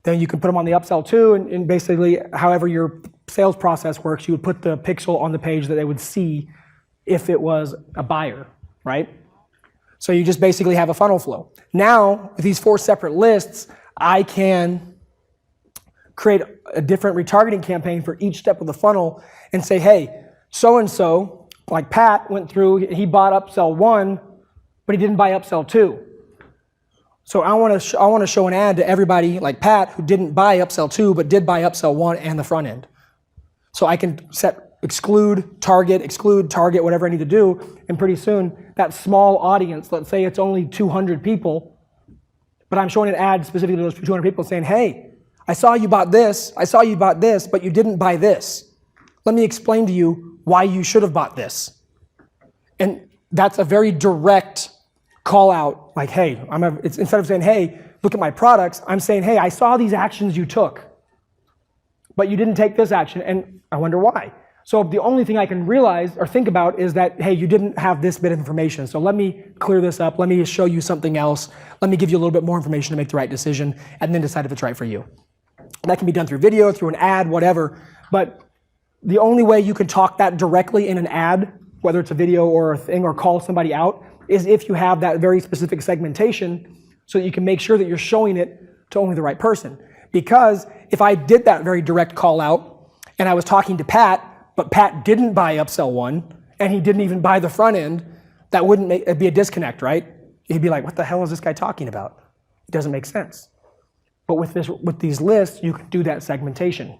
Then you can put them on the upsell 2, and basically however your sales process works, you would put the pixel on the page that they would see if it was a buyer, right? So you just basically have a funnel flow. Now, with these 4 separate lists, I can create a different retargeting campaign for each step of the funnel and say, hey, so-and-so, like Pat went through, he bought upsell 1, but he didn't buy upsell 2. So I want to show an ad to everybody like Pat who didn't buy upsell 2 but did buy upsell 1 and the front end. So I can set exclude, target, whatever I need to do, and pretty soon that small audience, let's say it's only 200 people, but I'm showing an ad specifically to those 200 people saying, hey, I saw you bought this, but you didn't buy this. Let me explain to you why you should have bought this. And that's a very direct call out, like, hey, it's instead of saying, hey, look at my products, I'm saying, hey, I saw these actions you took, but you didn't take this action, and I wonder why. So the only thing I can realize or think about is that, hey, you didn't have this bit of information. So let me clear this up. Let me show you something else. Let me give you a little bit more information to make the right decision and then decide if it's right for you. That can be done through video, through an ad, whatever. But the only way you can talk that directly in an ad, whether it's a video or a thing or call somebody out, is if you have that very specific segmentation so that you can make sure that you're showing it to only the right person. Because if I did that very direct call out and I was talking to Pat, but Pat didn't buy upsell 1, and he didn't even buy the front end, that wouldn't it'd be a disconnect, right? He'd be like, what the hell is this guy talking about? It doesn't make sense. But with these lists, you can do that segmentation.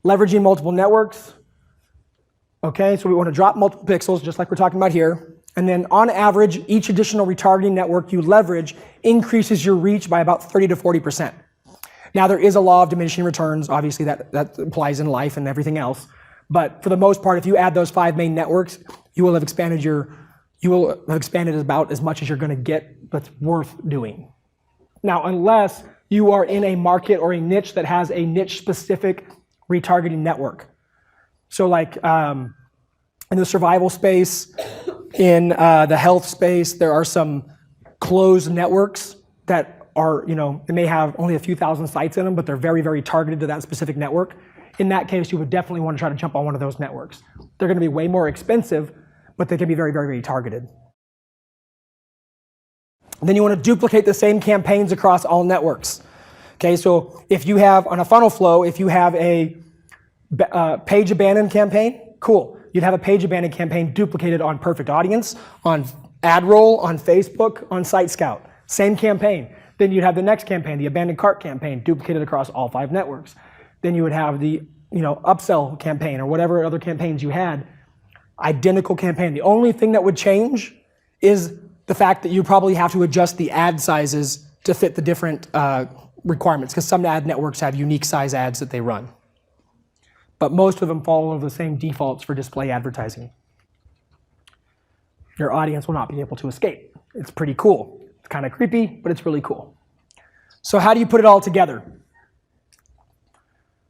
Leveraging multiple networks. Okay, so we want to drop multiple pixels, just like we're talking about here. And then on average, each additional retargeting network you leverage increases your reach by about 30 to 40%. Now, there is a law of diminishing returns. Obviously, that applies in life and everything else. But for the most part, if you add those 5 main networks, you will have expanded about as much as you're going to get that's worth doing. Now, unless you are in a market or a niche that has a niche-specific retargeting network. So like in the survival space, in the health space, there are some closed networks that are, they may have only a few thousand sites in them, but they're very, very targeted to that specific network. In that case, you would definitely want to try to jump on one of those networks. They're going to be way more expensive, but they can be very, very, very targeted. And then you want to duplicate the same campaigns across all networks. Okay, so if you have, on a funnel flow, if you have a page abandoned campaign, cool. You'd have a page abandoned campaign duplicated on Perfect Audience, on AdRoll, on Facebook, on Site Scout. Same campaign. Then you'd have the next campaign, the abandoned cart campaign, duplicated across all 5 networks. Then you would have the upsell campaign or whatever other campaigns you had, identical campaign. The only thing that would change is the fact that you probably have to adjust the ad sizes to fit the different requirements, because some ad networks have unique size ads that they run. But most of them follow the same defaults for display advertising. Your audience will not be able to escape. It's pretty cool. It's kind of creepy, but it's really cool. So how do you put it all together?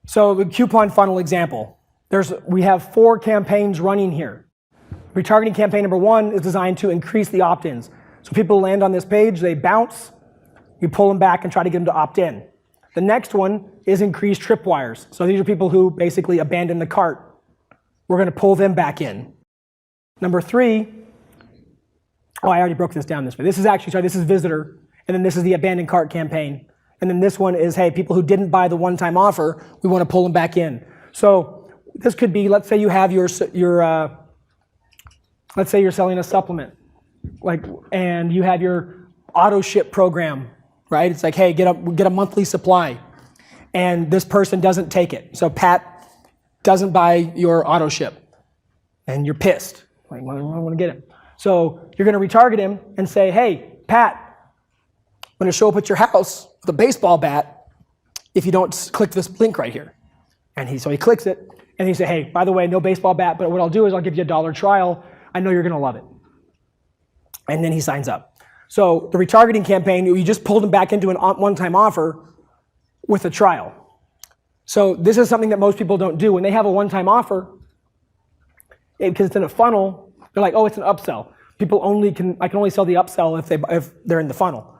So the coupon funnel example. We have 4 campaigns running here. Retargeting campaign number 1 is designed to increase the opt-ins. So people land on this page, they bounce, you pull them back and try to get them to opt in. The next one is increased tripwires. So these are people who basically abandon the cart. We're going to pull them back in. Number 3, I already broke this down this way. This is visitor, and then this is the abandoned cart campaign. And then this one is, hey, people who didn't buy the one-time offer, we want to pull them back in. So this could be, let's say you have let's say you're selling a supplement, and you have your auto ship program, right? It's like, hey, get a monthly supply, and this person doesn't take it. So Pat doesn't buy your auto ship, and you're pissed. Like, well, I want to get him. So you're going to retarget him and say, hey, Pat, I'm going to show up at your house with a baseball bat if you don't click this link right here. And so he clicks it, and he say, hey, by the way, no baseball bat, but what I'll do is I'll give you a $1 trial. I know you're going to love it. And then he signs up. So the retargeting campaign, you just pulled him back into a one-time offer with a trial. So this is something that most people don't do. When they have a one-time offer, because it's in a funnel, they're like, oh, it's an upsell. I can only sell the upsell if they're in the funnel.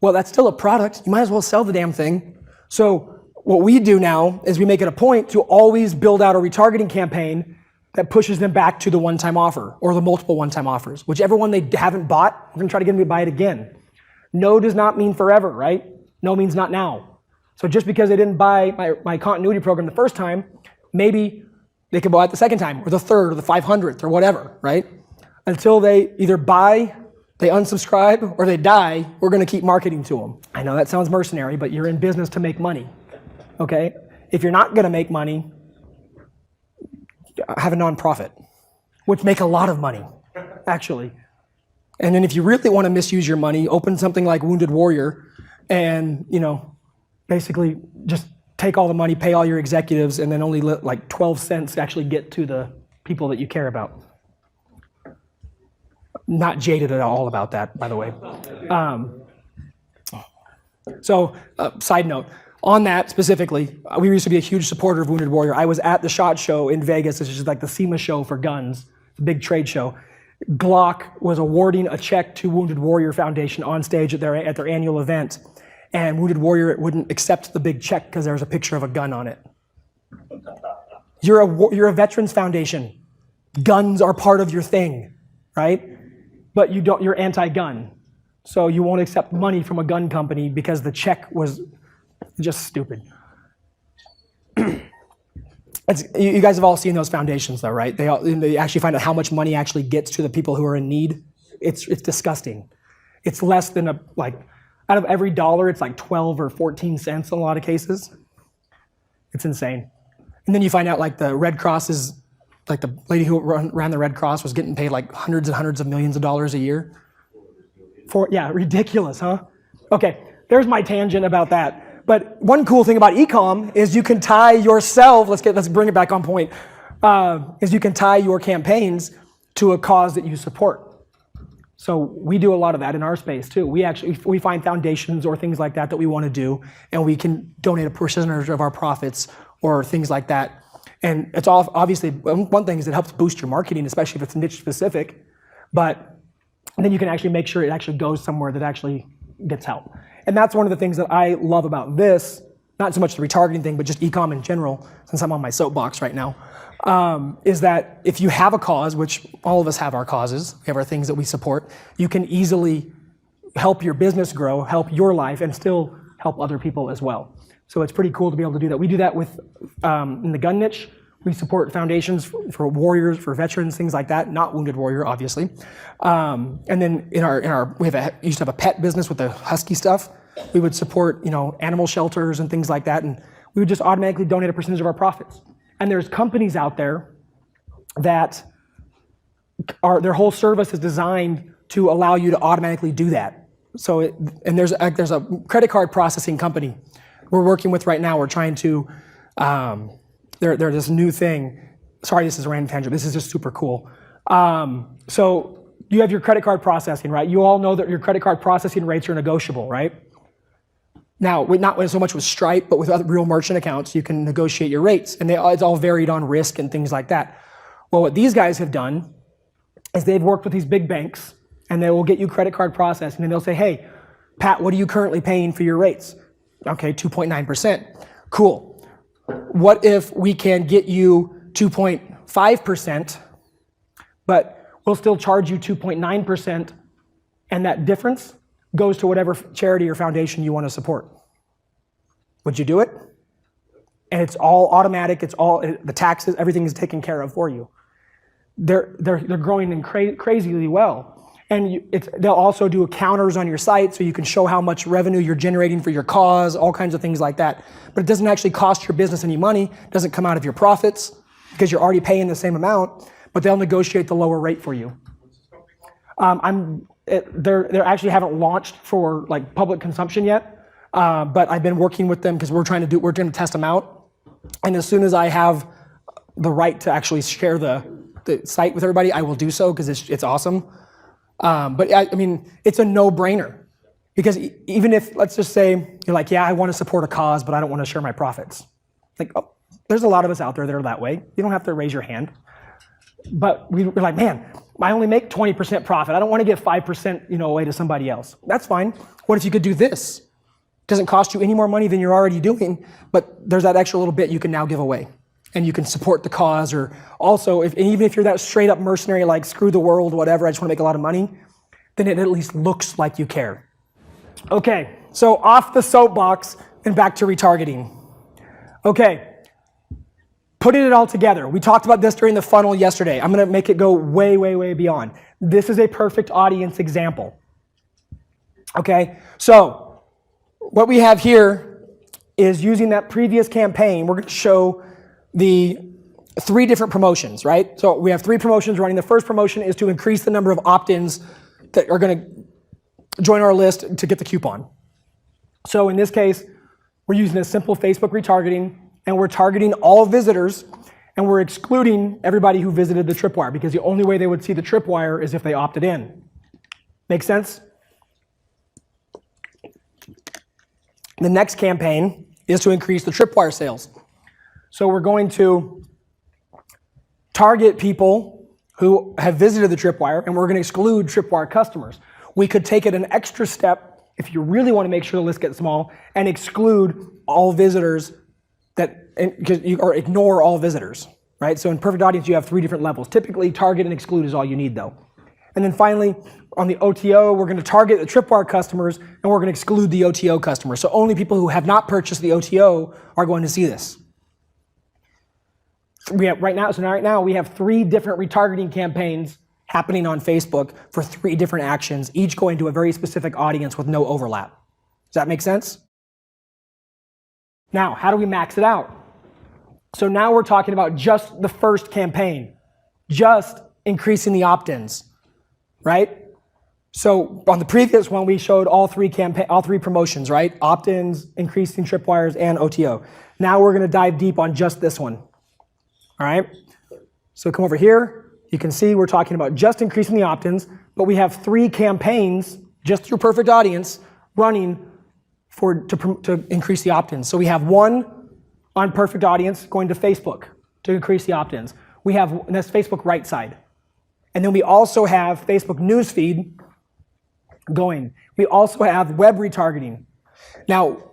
Well, that's still a product. You might as well sell the damn thing. So what we do now is we make it a point to always build out a retargeting campaign that pushes them back to the one-time offer or the multiple one-time offers. Whichever one they haven't bought, we're going to try to get them to buy it again. No does not mean forever, right? No means not now. So just because they didn't buy my continuity program the first time, maybe they could buy it the second time or the third or the 500th or whatever, right? Until they either buy They unsubscribe or they die, we're going to keep marketing to them. I know that sounds mercenary, but you're in business to make money, okay? If you're not going to make money, have a nonprofit, which make a lot of money, actually. And then if you really want to misuse your money, open something like Wounded Warrior and, basically just take all the money, pay all your executives, and then only let like 12 cents actually get to the people that you care about. Not jaded at all about that, by the way. Side note, on that specifically, we used to be a huge supporter of Wounded Warrior. I was at the SHOT Show in Vegas, which is like the SEMA show for guns, the big trade show. Glock was awarding a check to Wounded Warrior Foundation on stage at their annual event, and Wounded Warrior wouldn't accept the big check because there was a picture of a gun on it. You're a veterans foundation. Guns are part of your thing, right? But you're anti-gun. So you won't accept money from a gun company because the check was just stupid. You guys have all seen those foundations though, right? They actually find out how much money actually gets to the people who are in need. It's disgusting. It's less than out of every dollar, it's like 12 or 14 cents in a lot of cases. It's insane. And then you find out like the Red Cross is, like the lady who ran the Red Cross was getting paid like hundreds and hundreds of millions of dollars a year. Ridiculous, huh? Okay, there's my tangent about that. But one cool thing about ecom is you can tie yourself, let's bring it back on point, is you can tie your campaigns to a cause that you support. So we do a lot of that in our space too. We find foundations or things like that we want to do, and we can donate a percentage of our profits or things like that. And it's all obviously, one thing is it helps boost your marketing, especially if it's niche specific, but then you can actually make sure it actually goes somewhere that actually gets help. And that's one of the things that I love about this, not so much the retargeting thing, but just ecom in general, since I'm on my soapbox right now, is that if you have a cause, which all of us have our causes, we have our things that we support, you can easily help your business grow, help your life, and still help other people as well. So it's pretty cool to be able to do that. We do that with, in the gun niche, we support foundations for warriors, for veterans, things like that, not Wounded Warrior, obviously. And then we used to have a pet business with the husky stuff. We would support, animal shelters and things like that, and we would just automatically donate a percentage of our profits. And there's companies out there that their whole service is designed to allow you to automatically do that. So, there's a credit card processing company we're working with right now. We're trying to, they're this new thing. Sorry, this is a random tangent. This is just super cool. So you have your credit card processing, right? You all know that your credit card processing rates are negotiable, right? Now, not so much with Stripe, but with other real merchant accounts, you can negotiate your rates, and it's all varied on risk and things like that. Well, what these guys have done is they've worked with these big banks, and they will get you credit card processing, and they'll say, hey, Pat, what are you currently paying for your rates? Okay, 2.9%. Cool. What if we can get you 2.5%, but we'll still charge you 2.9%, and that difference goes to whatever charity or foundation you want to support? Would you do it? And it's all automatic. It's all the taxes. Everything is taken care of for you. They're growing crazily well. And they'll also do counters on your site so you can show how much revenue you're generating for your cause, all kinds of things like that. But it doesn't actually cost your business any money. It doesn't come out of your profits because you're already paying the same amount, but they'll negotiate the lower rate for you. They actually haven't launched for like public consumption yet, but I've been working with them because we're going to test them out. And as soon as I have the right to actually share the site with everybody, I will do so because it's awesome. But I mean, it's a no-brainer because even if, let's just say you're like, yeah, I want to support a cause, but I don't want to share my profits. Like, there's a lot of us out there that are that way. You don't have to raise your hand. But we're like, man, I only make 20% profit. I don't want to give 5%, away to somebody else. That's fine. What if you could do this? It doesn't cost you any more money than you're already doing, but there's that extra little bit you can now give away. And you can support the cause, or also, even if you're that straight up mercenary, like screw the world, whatever, I just want to make a lot of money, then it at least looks like you care. Okay, so off the soapbox and back to retargeting. Okay, putting it all together, we talked about this during the funnel yesterday. I'm going to make it go way, way, way beyond. This is a perfect audience example. Okay, so what we have here is using that previous campaign, we're going to show the 3 different promotions, right? So we have 3 promotions running. The first promotion is to increase the number of opt-ins that are going to join our list to get the coupon. So in this case, we're using a simple Facebook retargeting, and we're targeting all visitors, and we're excluding everybody who visited the tripwire, because the only way they would see the tripwire is if they opted in. Make sense? The next campaign is to increase the tripwire sales. So we're going to target people who have visited the tripwire, and we're going to exclude tripwire customers. We could take it an extra step if you really want to make sure the list gets small and exclude all visitors or ignore all visitors, right? So in perfect audience, you have 3 different levels. Typically, target and exclude is all you need, though. And then finally, on the OTO, we're going to target the tripwire customers, and we're going to exclude the OTO customers. So only people who have not purchased the OTO are going to see this. Right now we have 3 different retargeting campaigns happening on Facebook for 3 different actions, each going to a very specific audience with no overlap. Does that make sense? Now, how do we max it out? So now we're talking about just the first campaign, just increasing the opt-ins, right? So on the previous one, we showed all 3 promotions, right? Opt-ins, increasing tripwires, and OTO. Now we're going to dive deep on just this one. All right? So come over here. You can see we're talking about just increasing the opt-ins, but we have 3 campaigns just through Perfect Audience running to increase the opt-ins. So we have 1 on Perfect Audience going to Facebook to increase the opt-ins. And that's Facebook right side. And then we also have Facebook newsfeed going. We also have web retargeting. Now,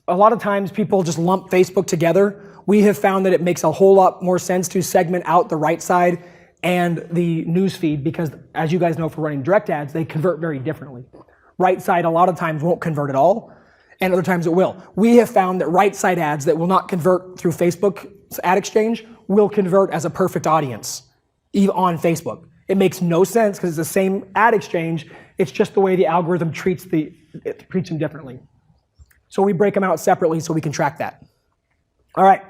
a lot of times people just lump Facebook together. We have found that it makes a whole lot more sense to segment out the right side and the newsfeed, because as you guys know, for running direct ads, they convert very differently. Right side a lot of times won't convert at all, and other times it will. We have found that right side ads that will not convert through Facebook's ad exchange will convert as a perfect audience on Facebook. It makes no sense because it's the same ad exchange. It's just the way the algorithm treats them differently. So we break them out separately so we can track that. All right,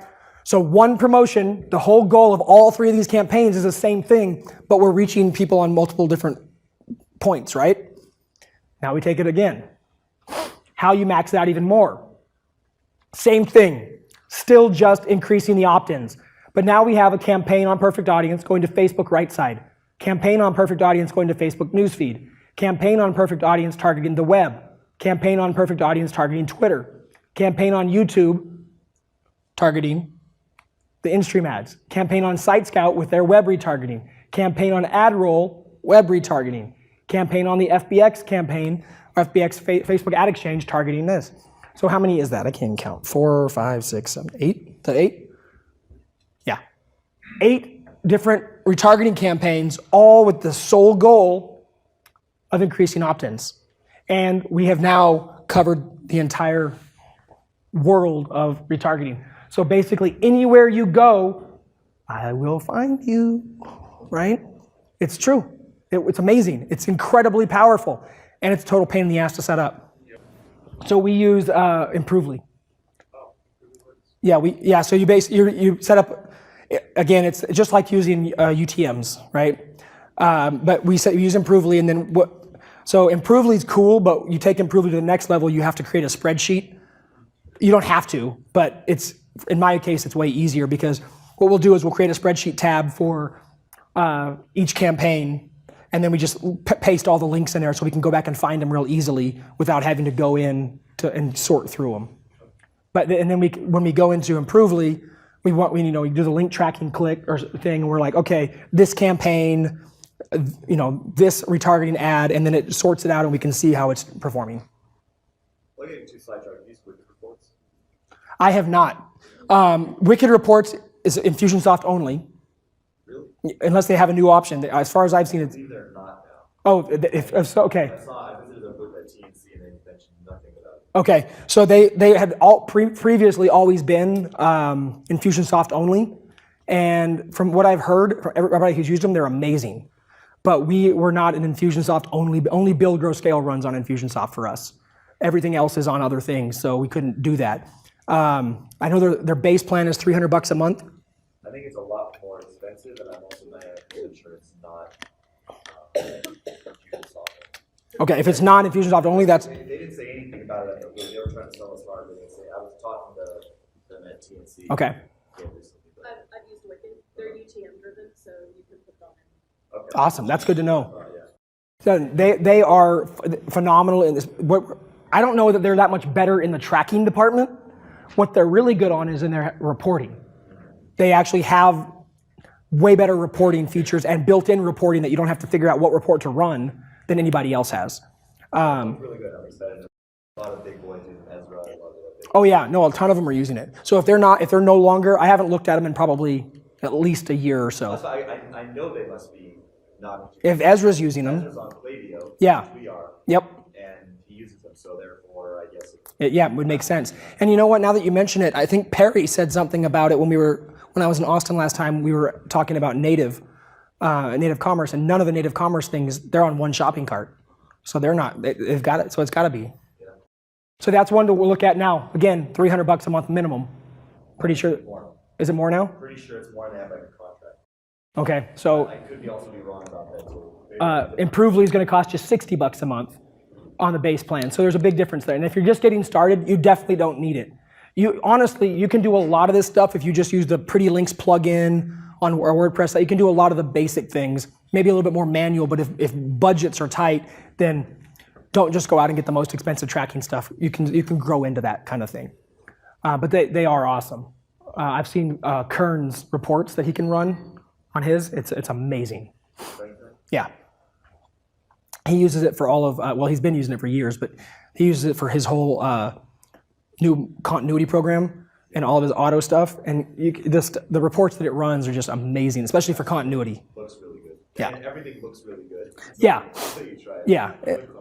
so 1 promotion, the whole goal of all 3 of these campaigns is the same thing, but we're reaching people on multiple different points, right? Now we take it again. How you max it out even more. Same thing, still just increasing the opt-ins. But now we have a campaign on Perfect Audience going to Facebook right side. Campaign on Perfect Audience going to Facebook newsfeed. Campaign on Perfect Audience targeting the web. Campaign on Perfect Audience targeting Twitter. Campaign on YouTube targeting the in-stream ads. Campaign on Site Scout with their web retargeting. Campaign on AdRoll, web retargeting. Campaign on the FBX campaign, Facebook Ad Exchange targeting this. So how many is that? I can't even count. 4, 5, 6, 7, 8? Is that 8? Yeah. 8 different retargeting campaigns, all with the sole goal of increasing opt-ins. And we have now covered the entire world of retargeting. So basically, anywhere you go, I will find you, right? It's true. It's amazing. It's incredibly powerful, and it's a total pain in the ass to set up. So we use Improvely. Yeah. So you set up. Again, it's just like using UTMs, right? But we use Improvely, and then so Improvely is cool, but you take Improvely to the next level, you have to create a spreadsheet. You don't have to, but in my case, it's way easier, because what we'll do is we'll create a spreadsheet tab for each campaign, and then we just paste all the links in there so we can go back and find them real easily without having to go in and sort through them. And then when we go into Improvely, we do the link tracking click or thing, and we're like, okay, this campaign, this retargeting ad, and then it sorts it out, and we can see how it's performing. Look at 2 slide chart. These Wicked reports. I have not. Wicked Reports is Infusionsoft only. Really? Unless they have a new option. As far as I've seen, I it's. believe they're not now. Oh, if so, okay. I visited a booth at TNC and they mentioned nothing about it. Okay, so they had previously always been Infusionsoft only, and from what I've heard from everybody who's used them, they're amazing. But we're not an Infusionsoft only build, grow, scale runs on Infusionsoft for us. Everything else is on other things, so we couldn't do that. I know their base plan is $300 a month. I think it's a lot more expensive, and I'm also not sure it's not Infusionsoft. Okay, if it's not Infusionsoft only, that's... They didn't say anything about it. They were trying to sell us hardware. I was talking to them at TNC. Okay. I've used Wicked. They're UTM driven, so you can put them in. Okay. Awesome, that's good to know. Yeah. So they are phenomenal in this. I don't know that they're that much better in the tracking department. What they're really good on is in their reporting. They actually have way better reporting features and built-in reporting that you don't have to figure out what report to run than anybody else has. It's really good. I'm excited. A lot of big boys using Ezra. I love it. Oh yeah, no, a ton of them are using it. So if they're no longer, I haven't looked at them in probably at least a year or so. So I know they must be not. If Ezra's using them, Ezra's on Klaviyo, yeah, which we are. Yep. And he uses them, so therefore, I guess. Yeah, it would make sense. And you know what? Now that you mention it, I think Perry said something about it when I was in Austin last time. We were talking about native commerce, and none of the native commerce things, they're on one shopping cart, so they're not. They've got it, so it's got to be. Yeah. So that's one to look at now. Again, $300 a month minimum. Pretty sure. More. Is it more now? Pretty sure it's more than that by the contract. Okay, so I could also be wrong about that too. Improvely is going to cost you $60 a month on the base plan. So there's a big difference there. And if you're just getting started, you definitely don't need it. Honestly, you can do a lot of this stuff if you just use the Pretty Links plugin on our WordPress. You can do a lot of the basic things, maybe a little bit more manual, but if budgets are tight, then don't just go out and get the most expensive tracking stuff. You can grow into that kind of thing. But they are awesome. I've seen Kern's reports that he can run on his. It's amazing. Yeah. He uses it for all of, well, he's been using it for years, but he uses it for his whole new continuity program and all of his auto stuff. And the reports that it runs are just amazing, especially for continuity. Looks really good. Yeah. And everything looks really good. Yeah. So you try it. Yeah.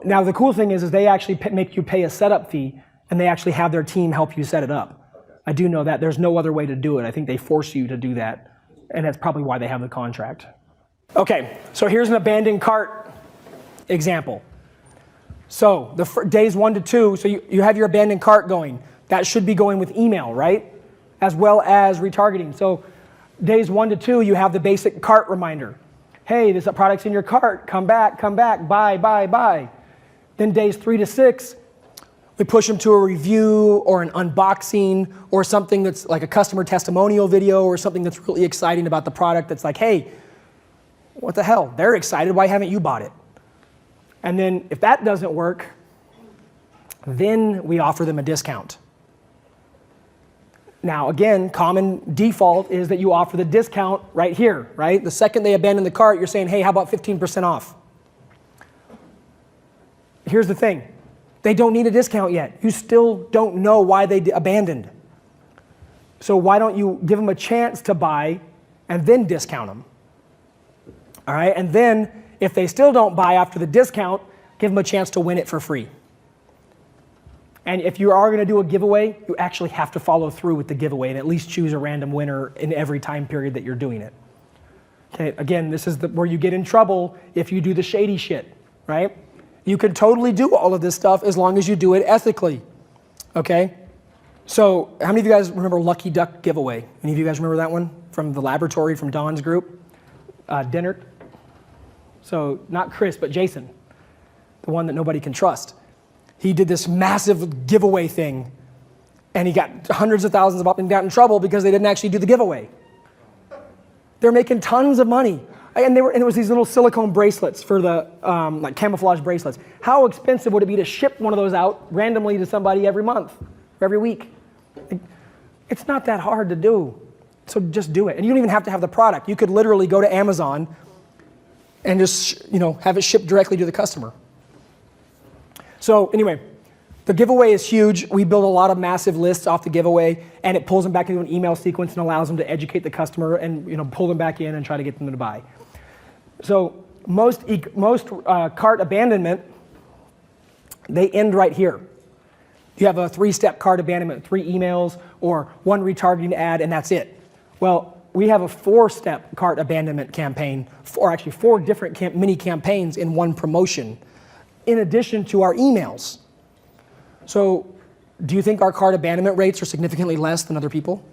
Now, the cool thing is they actually make you pay a setup fee, and they actually have their team help you set it up. Okay. I do know that. There's no other way to do it. I think they force you to do that, and that's probably why they have the contract. Okay, so here's an abandoned cart example. So the days 1 to 2, so you have your abandoned cart going. That should be going with email, right? As well as retargeting. So days 1 to 2, you have the basic cart reminder. Hey, this product's in your cart. Come back, buy, buy, buy. Then days 3 to 6, we push them to a review or an unboxing or something that's like a customer testimonial video or something that's really exciting about the product that's like, hey, what the hell? They're excited. Why haven't you bought it? And then if that doesn't work, then we offer them a discount. Now, again, common default is that you offer the discount right here, right? The second they abandon the cart, you're saying, hey, how about 15% off? Here's the thing. They don't need a discount yet. You still don't know why they abandoned. So why don't you give them a chance to buy and then discount them? All right, and then if they still don't buy after the discount, give them a chance to win it for free. And if you are going to do a giveaway, you actually have to follow through with the giveaway and at least choose a random winner in every time period that you're doing it. Okay, again, this is where you get in trouble if you do the shady shit, right? You can totally do all of this stuff as long as you do it ethically, okay? So how many of you guys remember Lucky Duck giveaway? Any of you guys remember that one from the laboratory from Don's group? Dennert? So not Chris, but Jason, the one that nobody can trust. He did this massive giveaway thing, and he got hundreds of thousands of up and got in trouble because they didn't actually do the giveaway. They're making tons of money. And it was these little silicone bracelets for the, like camouflage bracelets. How expensive would it be to ship one of those out randomly to somebody every month, or every week? It's not that hard to do. So just do it. And you don't even have to have the product. You could literally go to Amazon and just, have it shipped directly to the customer. So anyway, the giveaway is huge. We build a lot of massive lists off the giveaway, and it pulls them back into an email sequence and allows them to educate the customer and pull them back in and try to get them to buy. So most cart abandonment, they end right here. You have a 3-step cart abandonment, 3 emails, or 1 retargeting ad, and that's it. Well, we have a 4-step cart abandonment campaign, or actually 4 different mini campaigns in one promotion, in addition to our emails. So, do you think our cart abandonment rates are significantly less than other people?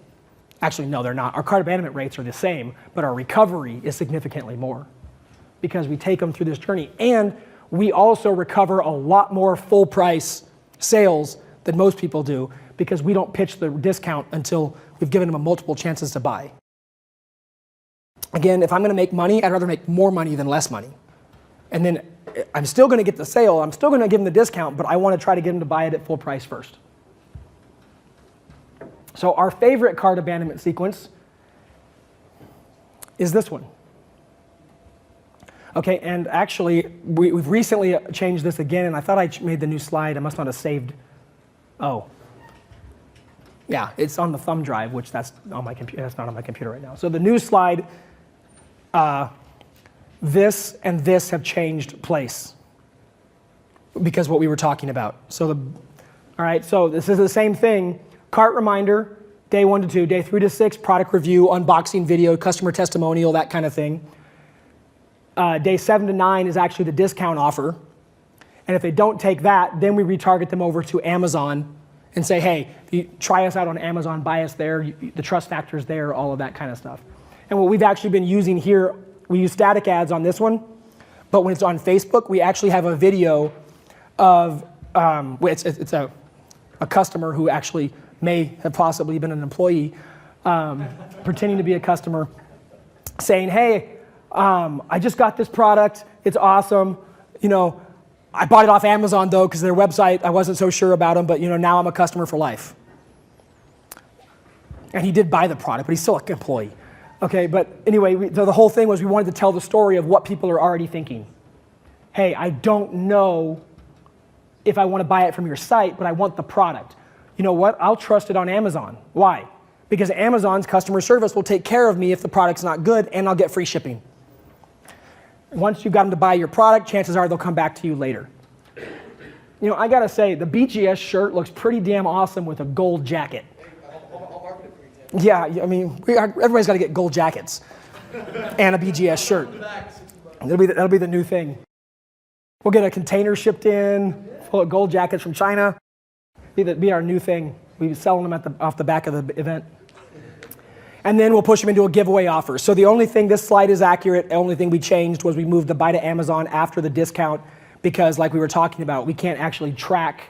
Actually, no, they're not. Our cart abandonment rates are the same, but our recovery is significantly more because we take them through this journey. And we also recover a lot more full price sales than most people do because we don't pitch the discount until we've given them multiple chances to buy. Again, if I'm going to make money, I'd rather make more money than less money. And then I'm still going to get the sale, I'm still going to give them the discount, but I want to try to get them to buy it at full price first. So our favorite cart abandonment sequence is this one. Okay, and actually, we've recently changed this again, and I thought I made the new slide. I must not have saved. Oh. Yeah, it's on the thumb drive, which that's on my computer. That's not on my computer right now. So the new slide, this and this have changed place because what we were talking about. So all right, so this is the same thing. Cart reminder, day 1 to 2, day 3 to 6, product review, unboxing video, customer testimonial, that kind of thing. Day 7 to 9 is actually the discount offer. And if they don't take that, then we retarget them over to Amazon and say, hey, you try us out on Amazon, buy us there, the trust factor's there, all of that kind of stuff. And what we've actually been using here, we use static ads on this one, but when it's on Facebook, we actually have a video of, it's a customer who actually may have possibly been an employee, pretending to be a customer, saying, hey, I just got this product, it's awesome, you know, I bought it off Amazon though, because their website, I wasn't so sure about them, but you know, now I'm a customer for life. And he did buy the product, but he's still an employee. Okay, but anyway, so the whole thing was we wanted to tell the story of what people are already thinking. Hey, I don't know if I want to buy it from your site, but I want the product. You know what? I'll trust it on Amazon. Why? Because Amazon's customer service will take care of me if the product's not good, and I'll get free shipping. Once you've got them to buy your product, chances are they'll come back to you later. You know, I gotta say, the BGS shirt looks pretty damn awesome with a gold jacket. Yeah, I mean, everybody's got to get gold jackets and a BGS shirt. That'll be the new thing. We'll get a container shipped in full of gold jackets from China. Be our new thing. We'll be selling them off the back of the event. And then we'll push them into a giveaway offer. So the only thing, this slide is accurate. The only thing we changed was we moved the buy to Amazon after the discount because, like we were talking about, we can't actually track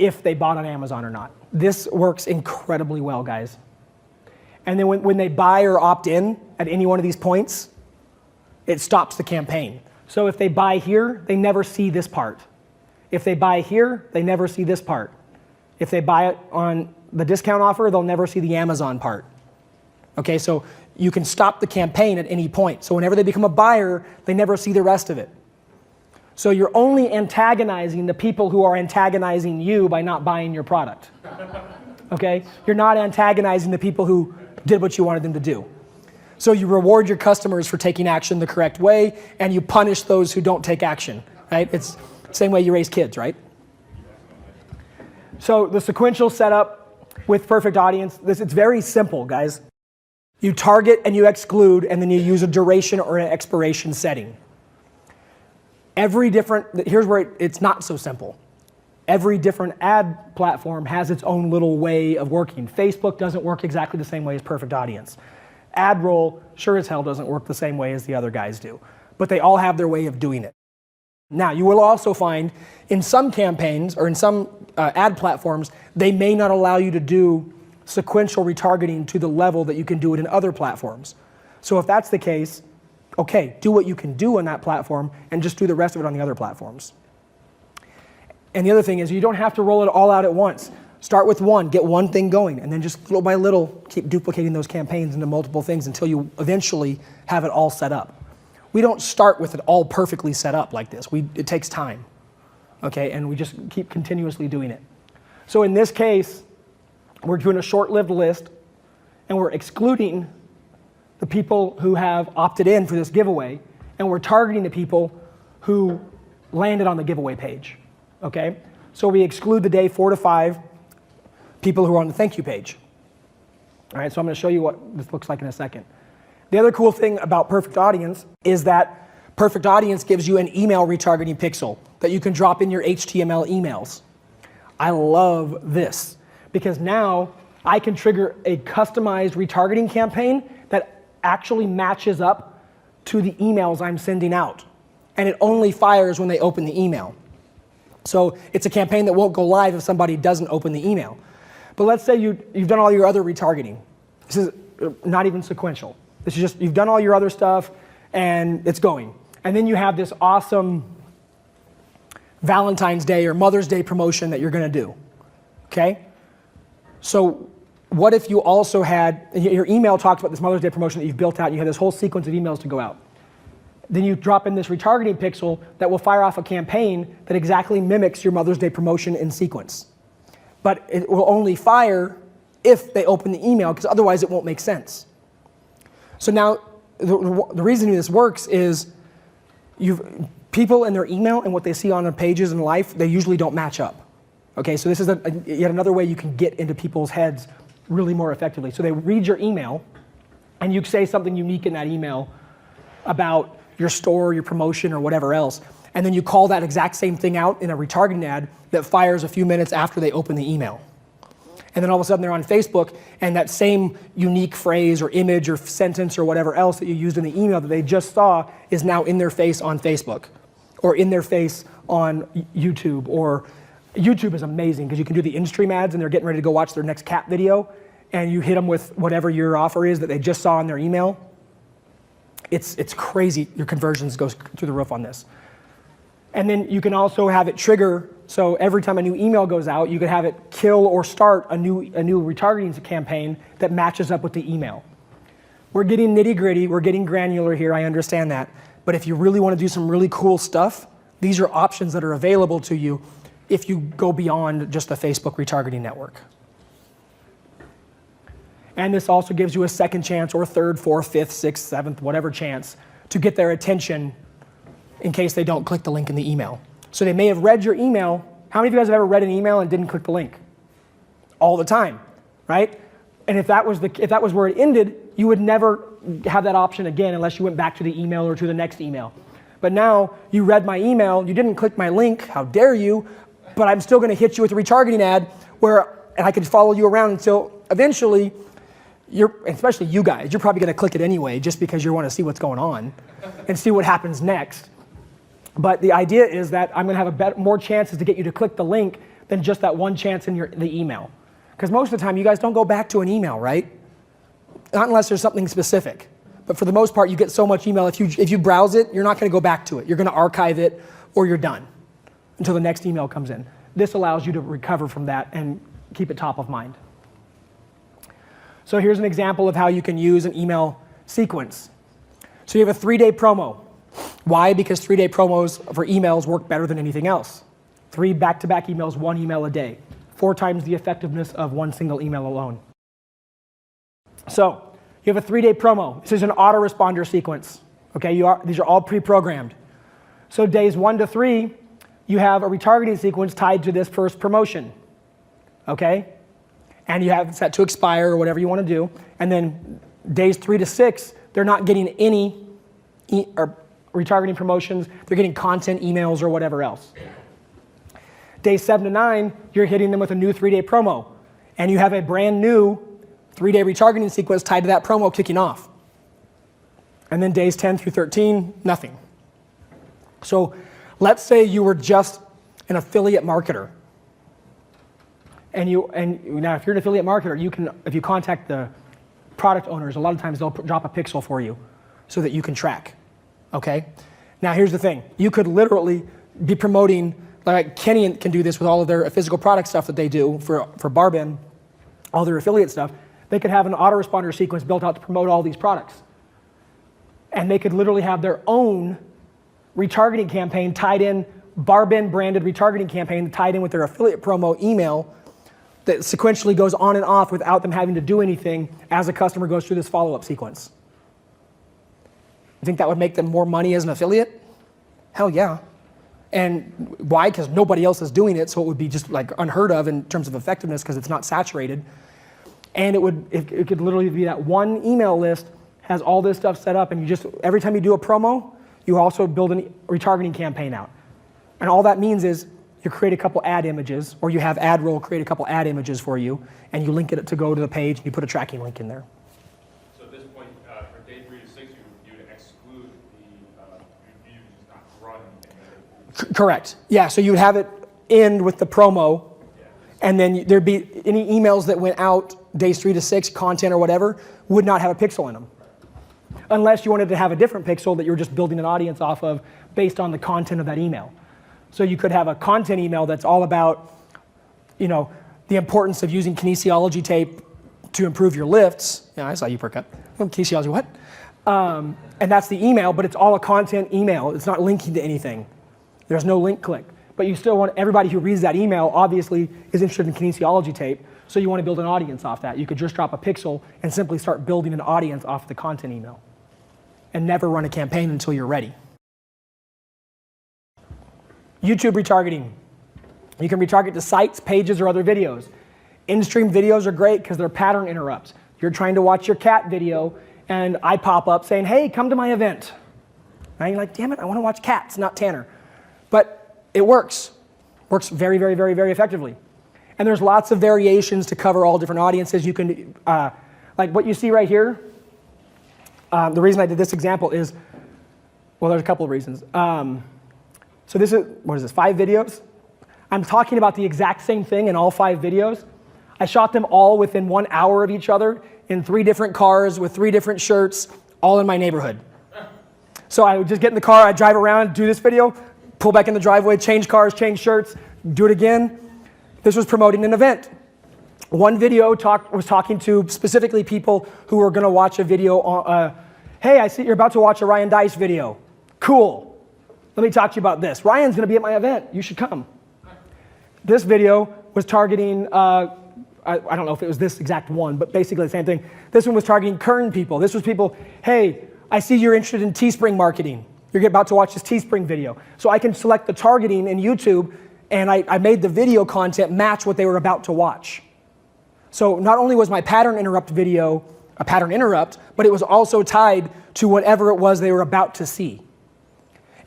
if they bought on Amazon or not. This works incredibly well, guys. And then when they buy or opt in at any one of these points, it stops the campaign. So if they buy here, they never see this part. If they buy here, they never see this part. If they buy it on the discount offer, they'll never see the Amazon part. Okay, so you can stop the campaign at any point. So whenever they become a buyer, they never see the rest of it. So you're only antagonizing the people who are antagonizing you by not buying your product. Okay? You're not antagonizing the people who did what you wanted them to do. So you reward your customers for taking action the correct way, and you punish those who don't take action, right? It's the same way you raise kids, right? So the sequential setup with perfect audience, it's very simple, guys. You target and you exclude, and then you use a duration or an expiration setting. Here's where it's not so simple. Every different ad platform has its own little way of working. Facebook doesn't work exactly the same way as perfect audience. AdRoll sure as hell doesn't work the same way as the other guys do. But they all have their way of doing it. Now, you will also find in some campaigns or in some ad platforms, they may not allow you to do sequential retargeting to the level that you can do it in other platforms. So if that's the case, okay, do what you can do on that platform and just do the rest of it on the other platforms. And the other thing is you don't have to roll it all out at once. Start with one, get one thing going, and then just little by little keep duplicating those campaigns into multiple things until you eventually have it all set up. We don't start with it all perfectly set up like this. It takes time, okay? And we just keep continuously doing it. So in this case, we're doing a short-lived list, and we're excluding the people who have opted in for this giveaway, and we're targeting the people who landed on the giveaway page, okay? So we exclude the day 4 to 5 people who are on the thank you page. All right, so I'm going to show you what this looks like in a second. The other cool thing about Perfect Audience is that Perfect Audience gives you an email retargeting pixel that you can drop in your HTML emails. I love this because now I can trigger a customized retargeting campaign that actually matches up to the emails I'm sending out. And it only fires when they open the email. So it's a campaign that won't go live if somebody doesn't open the email. But let's say you've done all your other retargeting. This is not even sequential. This is just, you've done all your other stuff and it's going. And then you have this awesome Valentine's Day or Mother's Day promotion that you're going to do. Okay? So what if you also had, your email talks about this Mother's Day promotion that you've built out, and you have this whole sequence of emails to go out. Then you drop in this retargeting pixel that will fire off a campaign that exactly mimics your Mother's Day promotion in sequence. But it will only fire if they open the email, because otherwise it won't make sense. So now, the reason this works is people in their email and what they see on their pages in life, they usually don't match up. Okay, so this is yet another way you can get into people's heads really more effectively. So they read your email, and you say something unique in that email about your store, your promotion, or whatever else, and then you call that exact same thing out in a retargeting ad that fires a few minutes after they open the email. And then all of a sudden they're on Facebook, and that same unique phrase or image or sentence or whatever else that you used in the email that they just saw is now in their face on Facebook, or in their face on YouTube. Or YouTube is amazing because you can do the in-stream ads and they're getting ready to go watch their next cat video, and you hit them with whatever your offer is that they just saw in their email. It's crazy. Your conversions go through the roof on this. And then you can also have it trigger, so every time a new email goes out, you can have it kill or start a new retargeting campaign that matches up with the email. We're getting nitty gritty, we're getting granular here, I understand that. But if you really want to do some really cool stuff, these are options that are available to you if you go beyond just the Facebook retargeting network. And this also gives you a second chance, or third, fourth, fifth, sixth, seventh, whatever chance, to get their attention in case they don't click the link in the email. So they may have read your email. How many of you guys have ever read an email and didn't click the link? All the time, right? And if that was where it ended, you would never have that option again unless you went back to the email or to the next email. But now you read my email, you didn't click my link, how dare you, but I'm still going to hit you with a retargeting ad and I can follow you around until eventually especially you guys, you're probably going to click it anyway just because you want to see what's going on and see what happens next. But the idea is that I'm going to have more chances to get you to click the link than just that one chance in the email. Because most of the time, you guys don't go back to an email, right? Not unless there's something specific. But for the most part, you get so much email, if you browse it, you're not going to go back to it. You're going to archive it, or you're done until the next email comes in. This allows you to recover from that and keep it top of mind. So here's an example of how you can use an email sequence. So you have a 3-day promo. Why? Because 3-day promos for emails work better than anything else. 3 back-to-back emails, 1 email a day. 4 times the effectiveness of 1 single email alone. So you have a 3-day promo. This is an autoresponder sequence. Okay, these are all pre-programmed. So days 1 to 3, you have a retargeting sequence tied to this first promotion. Okay? And you have it set to expire or whatever you want to do. And then days 3 to 6, they're not getting any retargeting promotions. They're getting content emails or whatever else. Days 7 to 9, you're hitting them with a new 3-day promo. And you have a brand new 3-day retargeting sequence tied to that promo kicking off. And then days 10 through 13, nothing. So let's say you were just an affiliate marketer. And now if you're an affiliate marketer, if you contact the product owners, a lot of times they'll drop a pixel for you so that you can track. Okay? Now here's the thing. You could literally be promoting, like Kenny can do this with all of their physical product stuff that they do for Barbin, all their affiliate stuff. They could have an autoresponder sequence built out to promote all these products. And they could literally have their own retargeting campaign tied in, Barbin branded retargeting campaign tied in with their affiliate promo email that sequentially goes on and off without them having to do anything as a customer goes through this follow-up sequence. You think that would make them more money as an affiliate? Hell yeah. And why? Because nobody else is doing it, so it would be just like unheard of in terms of effectiveness because it's not saturated. And it could literally be that one email list has all this stuff set up, and you just, every time you do a promo, you also build a retargeting campaign out. And all that means is you create a couple ad images, or you have ad roll create a couple ad images for you, and you link it to go to the page, and you put a tracking link in there. So at this point, for day 3 to 6, you would exclude the reviews not run in Correct. Yeah, so you would have it end with the promo, and then there'd be any emails that went out days 3 to 6, content or whatever, would not have a pixel in them. Unless you wanted to have a different pixel that you were just building an audience off of based on the content of that email. So you could have a content email that's all about, you know, the importance of using kinesiology tape to improve your lifts. Yeah, I saw you perk up. Kinesiology what? And that's the email, but it's all a content email. It's not linking to anything. There's no link click. But you still want, everybody who reads that email obviously is interested in kinesiology tape, so you want to build an audience off that. You could just drop a pixel and simply start building an audience off the content email. And never run a campaign until you're ready. YouTube retargeting. You can retarget to sites, pages, or other videos. In-stream videos are great because they're pattern interrupts. You're trying to watch your cat video, and I pop up saying, hey, come to my event. And you're like, damn it, I want to watch cats, not Tanner. But it works. Works very, very, very, very effectively. And there's lots of variations to cover all different audiences. You can, like what you see right here, the reason I did this example is, well, there's a couple of reasons. So this is, what is this, 5 videos? I'm talking about the exact same thing in all 5 videos. I shot them all within 1 hour of each other in 3 different cars with 3 different shirts, all in my neighborhood. So I would just get in the car, I'd drive around, do this video, pull back in the driveway, change cars, change shirts, do it again. This was promoting an event. One video was talking to specifically people who were going to watch a video on, hey, I see you're about to watch a Ryan Dice video. Cool. Let me talk to you about this. Ryan's going to be at my event. You should come. This video was targeting, I don't know if it was this exact one, but basically the same thing. This one was targeting Kern people. This was people, hey, I see you're interested in Teespring marketing. You're about to watch this Teespring video. So I can select the targeting in YouTube, and I made the video content match what they were about to watch. So not only was my pattern interrupt video a pattern interrupt, but it was also tied to whatever it was they were about to see.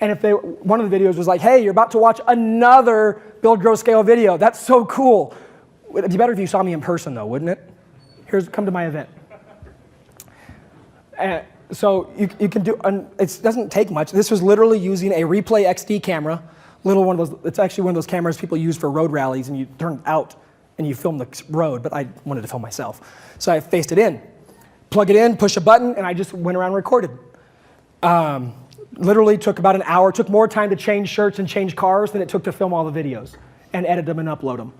And if one of the videos was like, hey, you're about to watch another Build, Grow, Scale video. That's so cool. It'd be better if you saw me in person though, wouldn't it? Come to my event. So you can do, it doesn't take much. This was literally using a Replay XD camera, little one of those, it's actually one of those cameras people use for road rallies, and you turn it out and you film the road, but I wanted to film myself. So I faced it in. Plug it in, push a button, and I just went around and recorded. Literally took about an hour, took more time to change shirts and change cars than it took to film all the videos and edit them and upload them.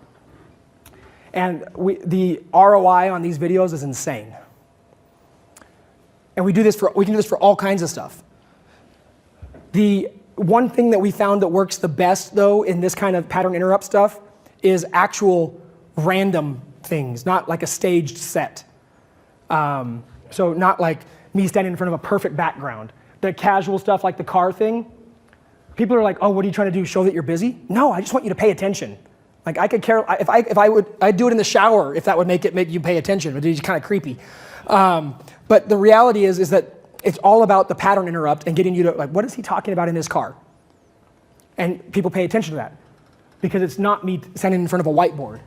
And the ROI on these videos is insane. And we can do this for all kinds of stuff. The one thing that we found that works the best though in this kind of pattern interrupt stuff is actual random things, not like a staged set. So not like me standing in front of a perfect background. The casual stuff like the car thing, people are like, oh, what are you trying to do, show that you're busy? No, I just want you to pay attention. Like I could care, I'd do it in the shower if that would make you pay attention, but it's kind of creepy. But the reality is that it's all about the pattern interrupt and getting you to, like, what is he talking about in his car? And people pay attention to that because it's not me standing in front of a whiteboard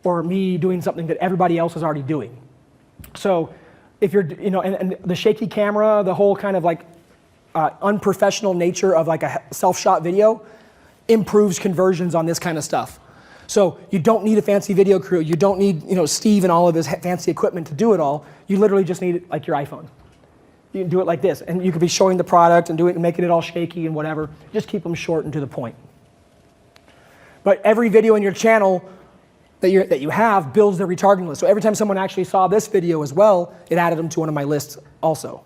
or me doing something that everybody else is already doing. So if you're, and the shaky camera, the whole kind of like unprofessional nature of like a self-shot video improves conversions on this kind of stuff. So you don't need a fancy video crew. You don't need, Steve and all of his fancy equipment to do it all. You literally just need like your iPhone. You can do it like this, and you could be showing the product and making it all shaky and whatever. Just keep them short and to the point. But every video in your channel that you have builds their retargeting list. So every time someone actually saw this video as well, it added them to one of my lists also.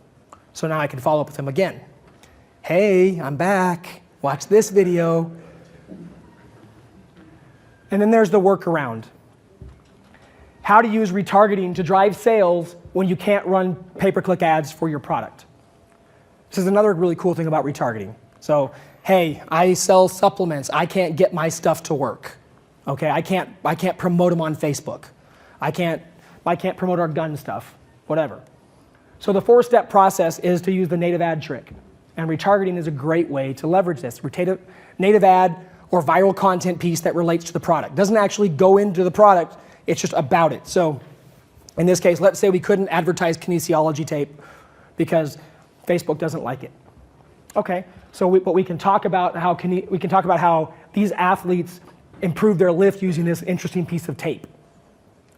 So now I can follow up with them again. Hey, I'm back. Watch this video. And then there's the workaround. How to use retargeting to drive sales when you can't run pay-per-click ads for your product. This is another really cool thing about retargeting. So, hey, I sell supplements. I can't get my stuff to work. Okay, I can't promote them on Facebook. I can't promote our gun stuff, whatever. So the 4-step process is to use the native ad trick. And retargeting is a great way to leverage this. Native ad or viral content piece that relates to the product. Doesn't actually go into the product, it's just about it. So in this case, let's say we couldn't advertise kinesiology tape because Facebook doesn't like it. Okay, so but we can talk about how these athletes improve their lift using this interesting piece of tape,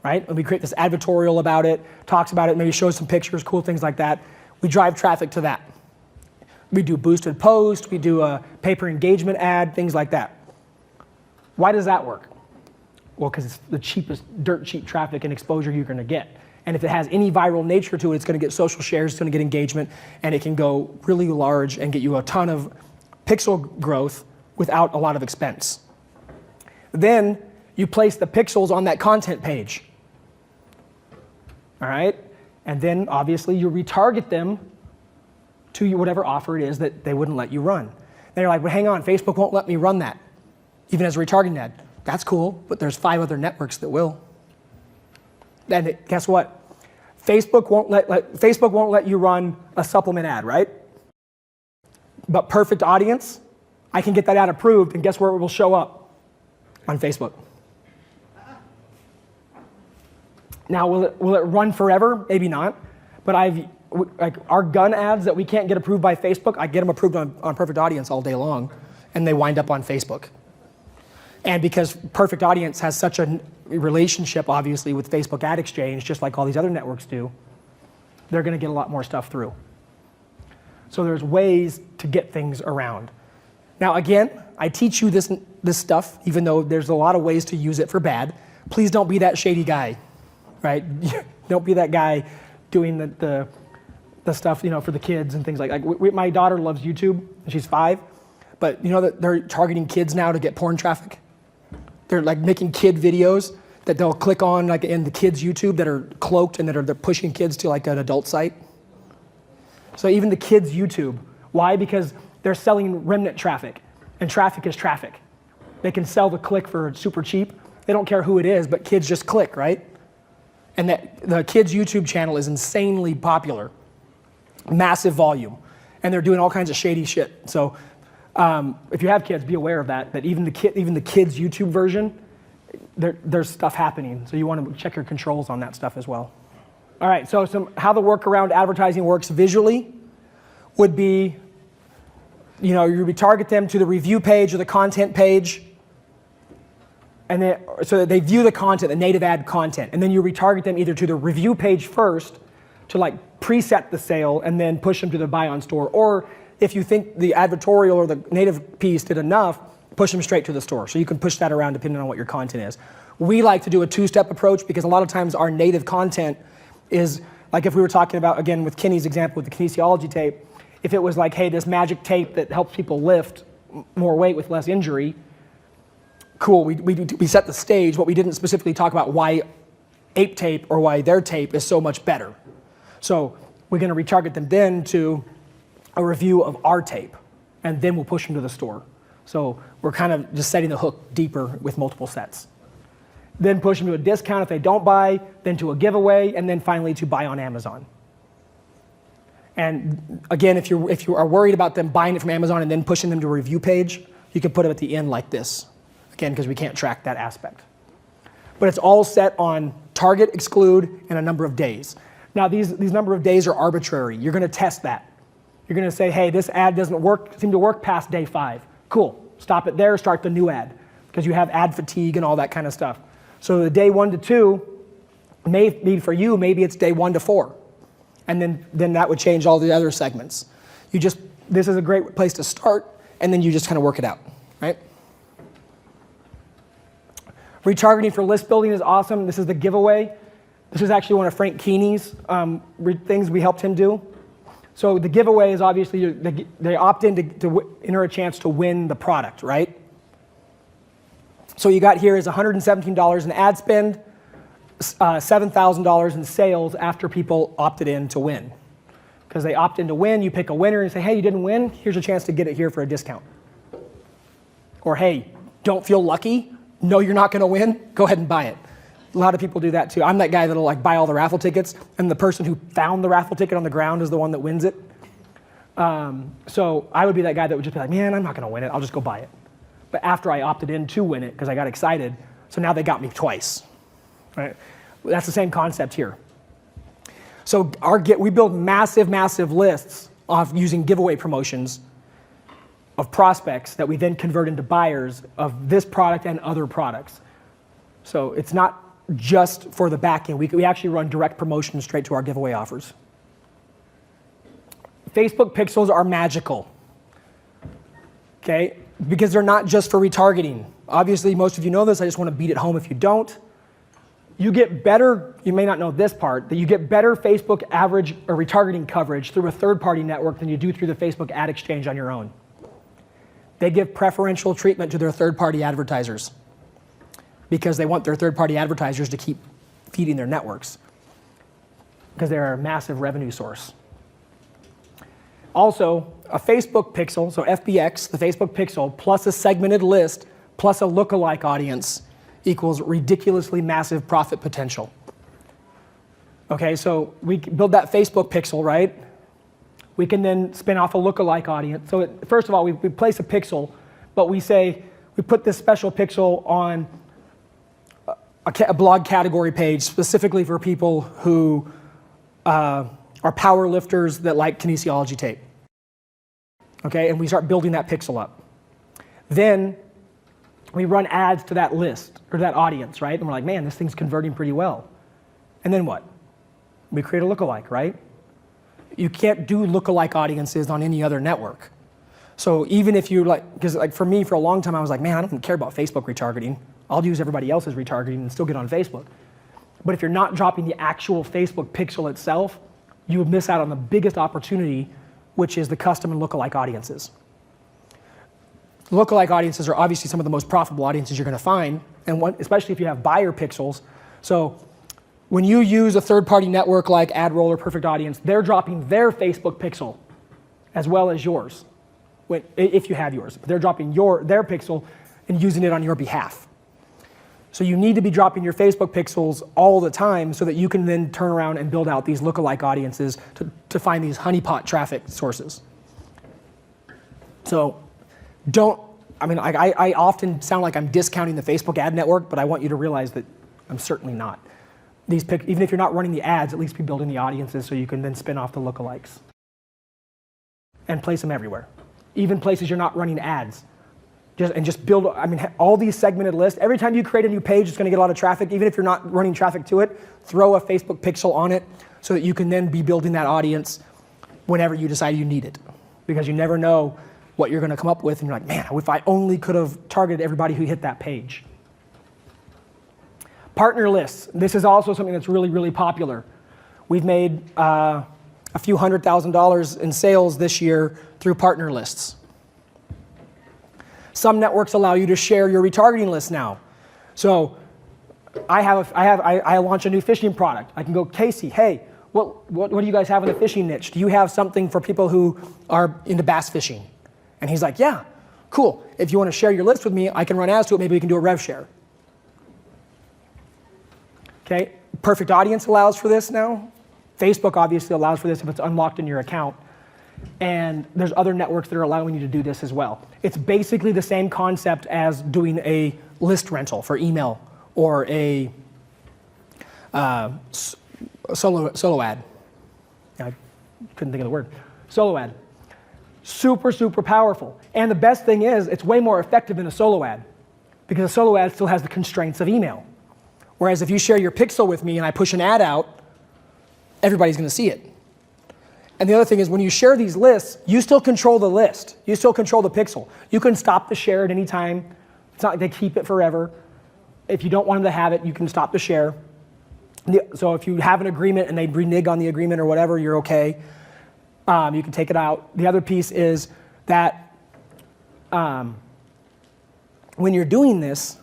right? And we create this advertorial about it, talks about it, maybe shows some pictures, cool things like that. We drive traffic to that. We do boosted post, we do a pay-per engagement ad, things like that. Why does that work? Well, because it's the cheapest, dirt cheap traffic and exposure you're going to get. And if it has any viral nature to it, it's going to get social shares, it's going to get engagement, and it can go really large and get you a ton of pixel growth without a lot of expense. Then you place the pixels on that content page. All right? And then obviously you retarget them to whatever offer it is that they wouldn't let you run. And you're like, well, hang on, Facebook won't let me run that, even as a retargeting ad. That's cool, but there's 5 other networks that will. And guess what? Facebook won't let you run a supplement ad, right? But perfect audience, I can get that ad approved, and guess where it will show up? On Facebook. Now, will it run forever? Maybe not. But our gun ads that we can't get approved by Facebook, I get them approved on perfect audience all day long, and they wind up on Facebook. And because Perfect Audience has such a relationship, obviously, with Facebook Ad Exchange, just like all these other networks do, they're going to get a lot more stuff through. So there's ways to get things around. Now, again, I teach you this stuff, even though there's a lot of ways to use it for bad. Please don't be that shady guy, right? Don't be that guy doing the stuff, for the kids and things like that. My daughter loves YouTube, and she's 5, but you know that they're targeting kids now to get porn traffic? They're like making kid videos that they'll click on like in the kids' YouTube that are cloaked and they're pushing kids to like an adult site. So even the kids' YouTube. Why? Because they're selling remnant traffic, and traffic is traffic. They can sell the click for super cheap. They don't care who it is, but kids just click, right? And the kids' YouTube channel is insanely popular, massive volume, and they're doing all kinds of shady shit. So if you have kids, be aware of that even the kids' YouTube version, there's stuff happening. So you want to check your controls on that stuff as well. All right, so how the workaround advertising works visually would be, you retarget them to the review page or the content page, and so that they view the content, the native ad content, and then you retarget them either to the review page first to like preset the sale and then push them to the buy on store, or if you think the advertorial or the native piece did enough, push them straight to the store. So you can push that around depending on what your content is. We like to do a 2-step approach because a lot of times our native content is, like if we were talking about, again, with Kenny's example with the kinesiology tape, if it was like, hey, this magic tape that helps people lift more weight with less injury, cool, we set the stage, but we didn't specifically talk about why ape tape or why their tape is so much better. So we're going to retarget them then to a review of our tape, and then we'll push them to the store. So we're kind of just setting the hook deeper with multiple sets. Then push them to a discount if they don't buy, then to a giveaway, and then finally to buy on Amazon. And again, if you are worried about them buying it from Amazon and then pushing them to a review page, you can put them at the end like this. Again, because we can't track that aspect. But it's all set on target, exclude, and a number of days. Now these number of days are arbitrary. You're going to test that. You're going to say, hey, this ad doesn't seem to work past day 5. Cool. Stop it there, start the new ad. Because you have ad fatigue and all that kind of stuff. So the day 1 to 2, maybe for you, maybe it's day 1 to 4. And then that would change all the other segments. This is a great place to start, and then you just kind of work it out, right? Retargeting for list building is awesome. This is the giveaway. This is actually one of Frank Keeney's things we helped him do. So the giveaway is obviously, they opt in to enter a chance to win the product, right? So you got here is $117 in ad spend, $7,000 in sales after people opted in to win. Because they opt in to win, you pick a winner and say, hey, you didn't win, here's a chance to get it here for a discount. Or hey, don't feel lucky, know you're not gonna win, go ahead and buy it. A lot of people do that too. I'm that guy that'll like buy all the raffle tickets, and the person who found the raffle ticket on the ground is the one that wins it. So I would be that guy that would just be like, man, I'm not gonna win it, I'll just go buy it. But after I opted in to win it, because I got excited, so now they got me twice, right? That's the same concept here. So we build massive, massive lists of using giveaway promotions of prospects that we then convert into buyers of this product and other products. So it's not just for the back end. We actually run direct promotions straight to our giveaway offers. Facebook pixels are magical, okay? Because they're not just for retargeting. Obviously, most of you know this. I just want to beat it home if you don't. You get better, you may not know this part, that you get better Facebook average or retargeting coverage through a third-party network than you do through the Facebook ad exchange on your own. They give preferential treatment to their third-party advertisers because they want their third-party advertisers to keep feeding their networks because they're a massive revenue source. Also, a Facebook pixel, so FBX, the Facebook pixel, plus a segmented list, plus a lookalike audience equals ridiculously massive profit potential. Okay, so we build that Facebook pixel, right? We can then spin off a lookalike audience. So first of all, we place a pixel, but we say, we put this special pixel on a blog category page specifically for people who are power lifters that like kinesiology tape. Okay, and we start building that pixel up. Then we run ads to that list, or that audience, right? And we're like, man, this thing's converting pretty well. And then what? We create a lookalike, right? You can't do lookalike audiences on any other network. So even if you like, because like for me, for a long time, I was like, man, I don't care about Facebook retargeting. I'll use everybody else's retargeting and still get on Facebook. But if you're not dropping the actual Facebook pixel itself, you would miss out on the biggest opportunity, which is the custom and lookalike audiences. Lookalike audiences are obviously some of the most profitable audiences you're going to find, and especially if you have buyer pixels. So when you use a third-party network like AdRoll or Perfect Audience, they're dropping their Facebook pixel as well as yours, if you have yours. They're dropping their pixel and using it on your behalf. So you need to be dropping your Facebook pixels all the time so that you can then turn around and build out these lookalike audiences to find these honeypot traffic sources. So I often sound like I'm discounting the Facebook ad network, but I want you to realize that I'm certainly not. Even if you're not running the ads, at least be building the audiences so you can then spin off the lookalikes and place them everywhere. Even places you're not running ads. Just build, all these segmented lists. Every time you create a new page, it's going to get a lot of traffic. Even if you're not running traffic to it, throw a Facebook pixel on it so that you can then be building that audience whenever you decide you need it. Because you never know what you're going to come up with, and you're like, man, if I only could have targeted everybody who hit that page. Partner lists. This is also something that's really, really popular. We've made a few $100,000 in sales this year through partner lists. Some networks allow you to share your retargeting list now. So I launch a new fishing product. I can go, Casey, hey, what do you guys have in the fishing niche? Do you have something for people who are into bass fishing? And he's like, yeah, cool. If you want to share your list with me, I can run ads to it. Maybe we can do a rev share. Okay, Perfect Audience allows for this now. Facebook obviously allows for this if it's unlocked in your account. And there's other networks that are allowing you to do this as well. It's basically the same concept as doing a list rental for email or a solo ad. I couldn't think of the word. Solo ad. Super, super powerful. And the best thing is, it's way more effective than a solo ad because a solo ad still has the constraints of email. Whereas if you share your pixel with me and I push an ad out, everybody's going to see it. And the other thing is when you share these lists, you still control the list. You still control the pixel. You can stop the share at any time. It's not like they keep it forever. If you don't want them to have it, you can stop the share. So if you have an agreement and they renege on the agreement or whatever, you're okay. You can take it out. The other piece is that when you're doing this,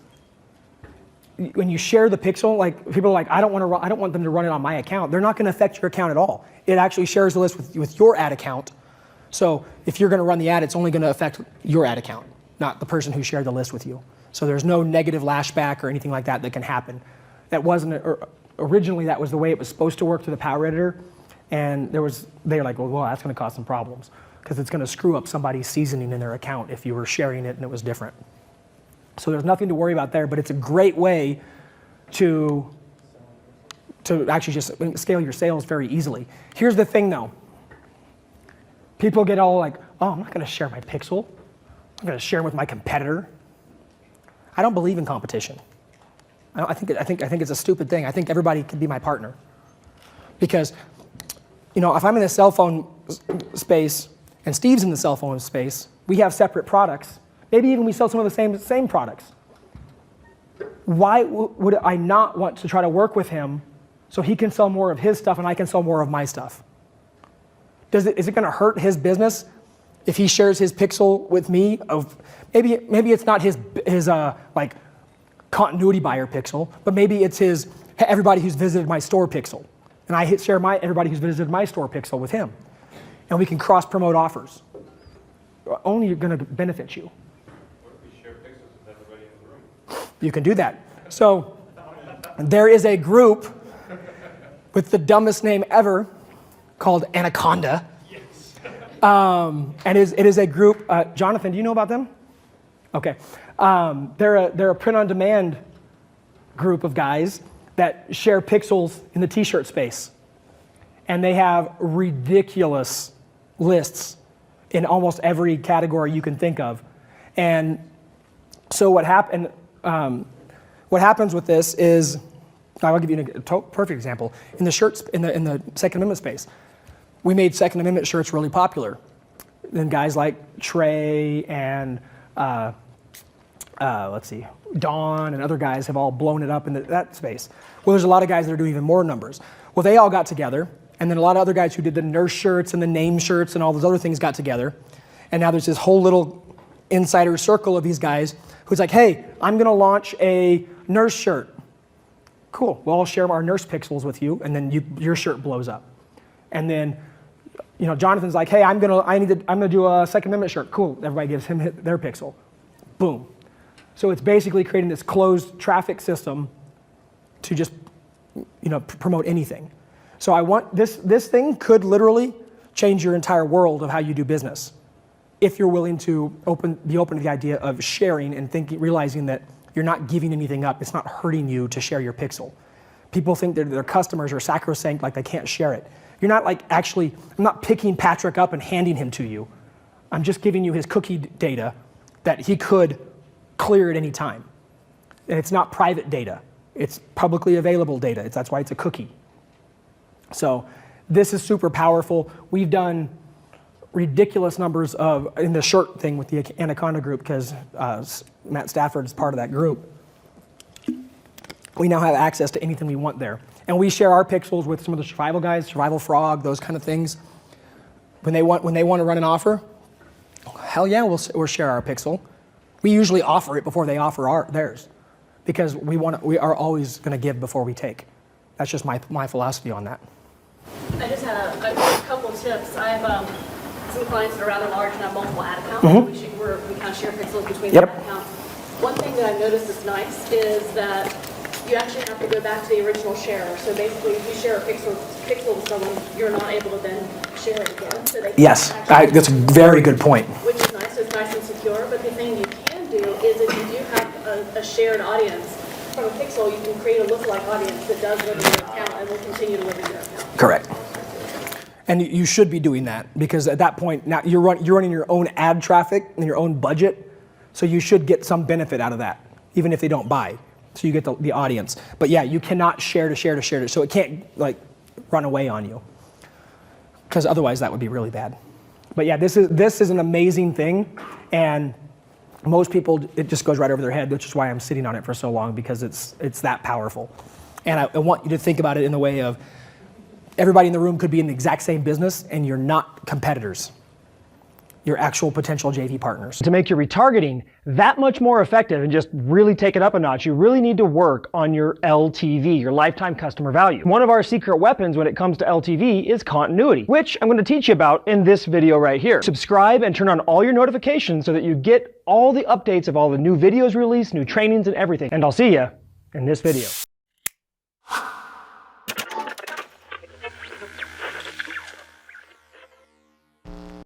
when you share the pixel, like people are like, I don't want them to run it on my account. They're not going to affect your account at all. It actually shares the list with your ad account. So if you're going to run the ad, it's only going to affect your ad account. not the person who shared the list with you. So there's no negative lashback or anything like that that can happen. That wasn't, originally that was the way it was supposed to work through the Power Editor, and they were like, well, that's going to cause some problems because it's going to screw up somebody's seasoning in their account if you were sharing it and it was different. So there's nothing to worry about there, but it's a great way to actually just scale your sales very easily. Here's the thing though. People get all like, oh, I'm not going to share my pixel. I'm going to share them with my competitor. I don't believe in competition. I think it's a stupid thing. I think everybody can be my partner. Because, you know, if I'm in the cell phone space and Steve's in the cell phone space, we have separate products. Maybe even we sell some of the same products. Why would I not want to try to work with him so he can sell more of his stuff and I can sell more of my stuff? Is it going to hurt his business if he shares his pixel with me? Maybe it's not his like continuity buyer pixel, but maybe it's his everybody who's visited my store pixel, and I share everybody who's visited my store pixel with him, and we can cross promote offers. Only going to benefit you. What if we share pixels with everybody in the room? You can do that. So there is a group with the dumbest name ever called Anaconda. Yes. And it is a group, Jonathan, do you know about them? Okay. They're a print-on-demand group of guys that share pixels in the t-shirt space. And they have ridiculous lists in almost every category you can think of. And so what happens with this is, I'll give you a perfect example. In the shirts, in the Second Amendment space, we made Second Amendment shirts really popular. Then guys like Trey and let's see, Dawn and other guys have all blown it up in that space. Well, there's a lot of guys that are doing even more numbers. Well, they all got together, and then a lot of other guys who did the nurse shirts and the name shirts and all those other things got together. And now there's this whole little insider circle of these guys who's like, hey, I'm going to launch a nurse shirt. Cool. Well, I'll share our nurse pixels with you, and then your shirt blows up. And then, you know, Jonathan's like, hey, I'm gonna do a Second Amendment shirt. Cool. Everybody gives him their pixel. Boom. So it's basically creating this closed traffic system to just, you know, promote anything. So I want this thing could literally change your entire world of how you do business, if you're willing to be open to the idea of sharing and realizing that you're not giving anything up. It's not hurting you to share your pixel. People think that their customers are sacrosanct, like they can't share it. You're not like I'm not picking Patrick up and handing him to you. I'm just giving you his cookie data that he could clear at any time. And it's not private data. It's publicly available data. That's why it's a cookie. So this is super powerful. We've done ridiculous numbers in the shirt thing with the Anaconda group because Matt Stafford is part of that group. We now have access to anything we want there. And we share our pixels with some of the survival guys, Survival Frog, those kind of things. When they want to run an offer, hell yeah, we'll share our pixel. We usually offer it before they offer theirs because we are always going to give before we take. That's just my philosophy on that. I just had a couple of tips. I have some clients that are rather large and have multiple ad accounts. We kind of share pixels between the ad accounts. One thing that I've noticed is nice is that you actually have to go back to the original sharer. So basically, if you share a pixel with someone, you're not able to then share it again. So they Yes, that's a very good point. Which is nice. So it's nice and secure. But the thing you can do is if you do have a shared audience from a pixel, you can create a lookalike audience that does live in your account and will continue to live in your account. Correct. And you should be doing that because at that point, now you're running your own ad traffic and your own budget, so you should get some benefit out of that, even if they don't buy. So you get the audience. But yeah, you cannot share to share to share to, so it can't like run away on you, because otherwise that would be really bad. But yeah, this is an amazing thing, and most people, it just goes right over their head, which is why I'm sitting on it for so long, because it's that powerful. And I want you to think about it in the way of everybody in the room could be in the exact same business, and you're not competitors. You're actual potential JV partners. To make your retargeting that much more effective and just really take it up a notch, you really need to work on your LTV, your lifetime customer value. One of our secret weapons when it comes to LTV is continuity, which I'm going to teach you about in this video right here. Subscribe and turn on all your notifications so that you get all the updates of all the new videos released, new trainings and everything. And I'll see you in this video.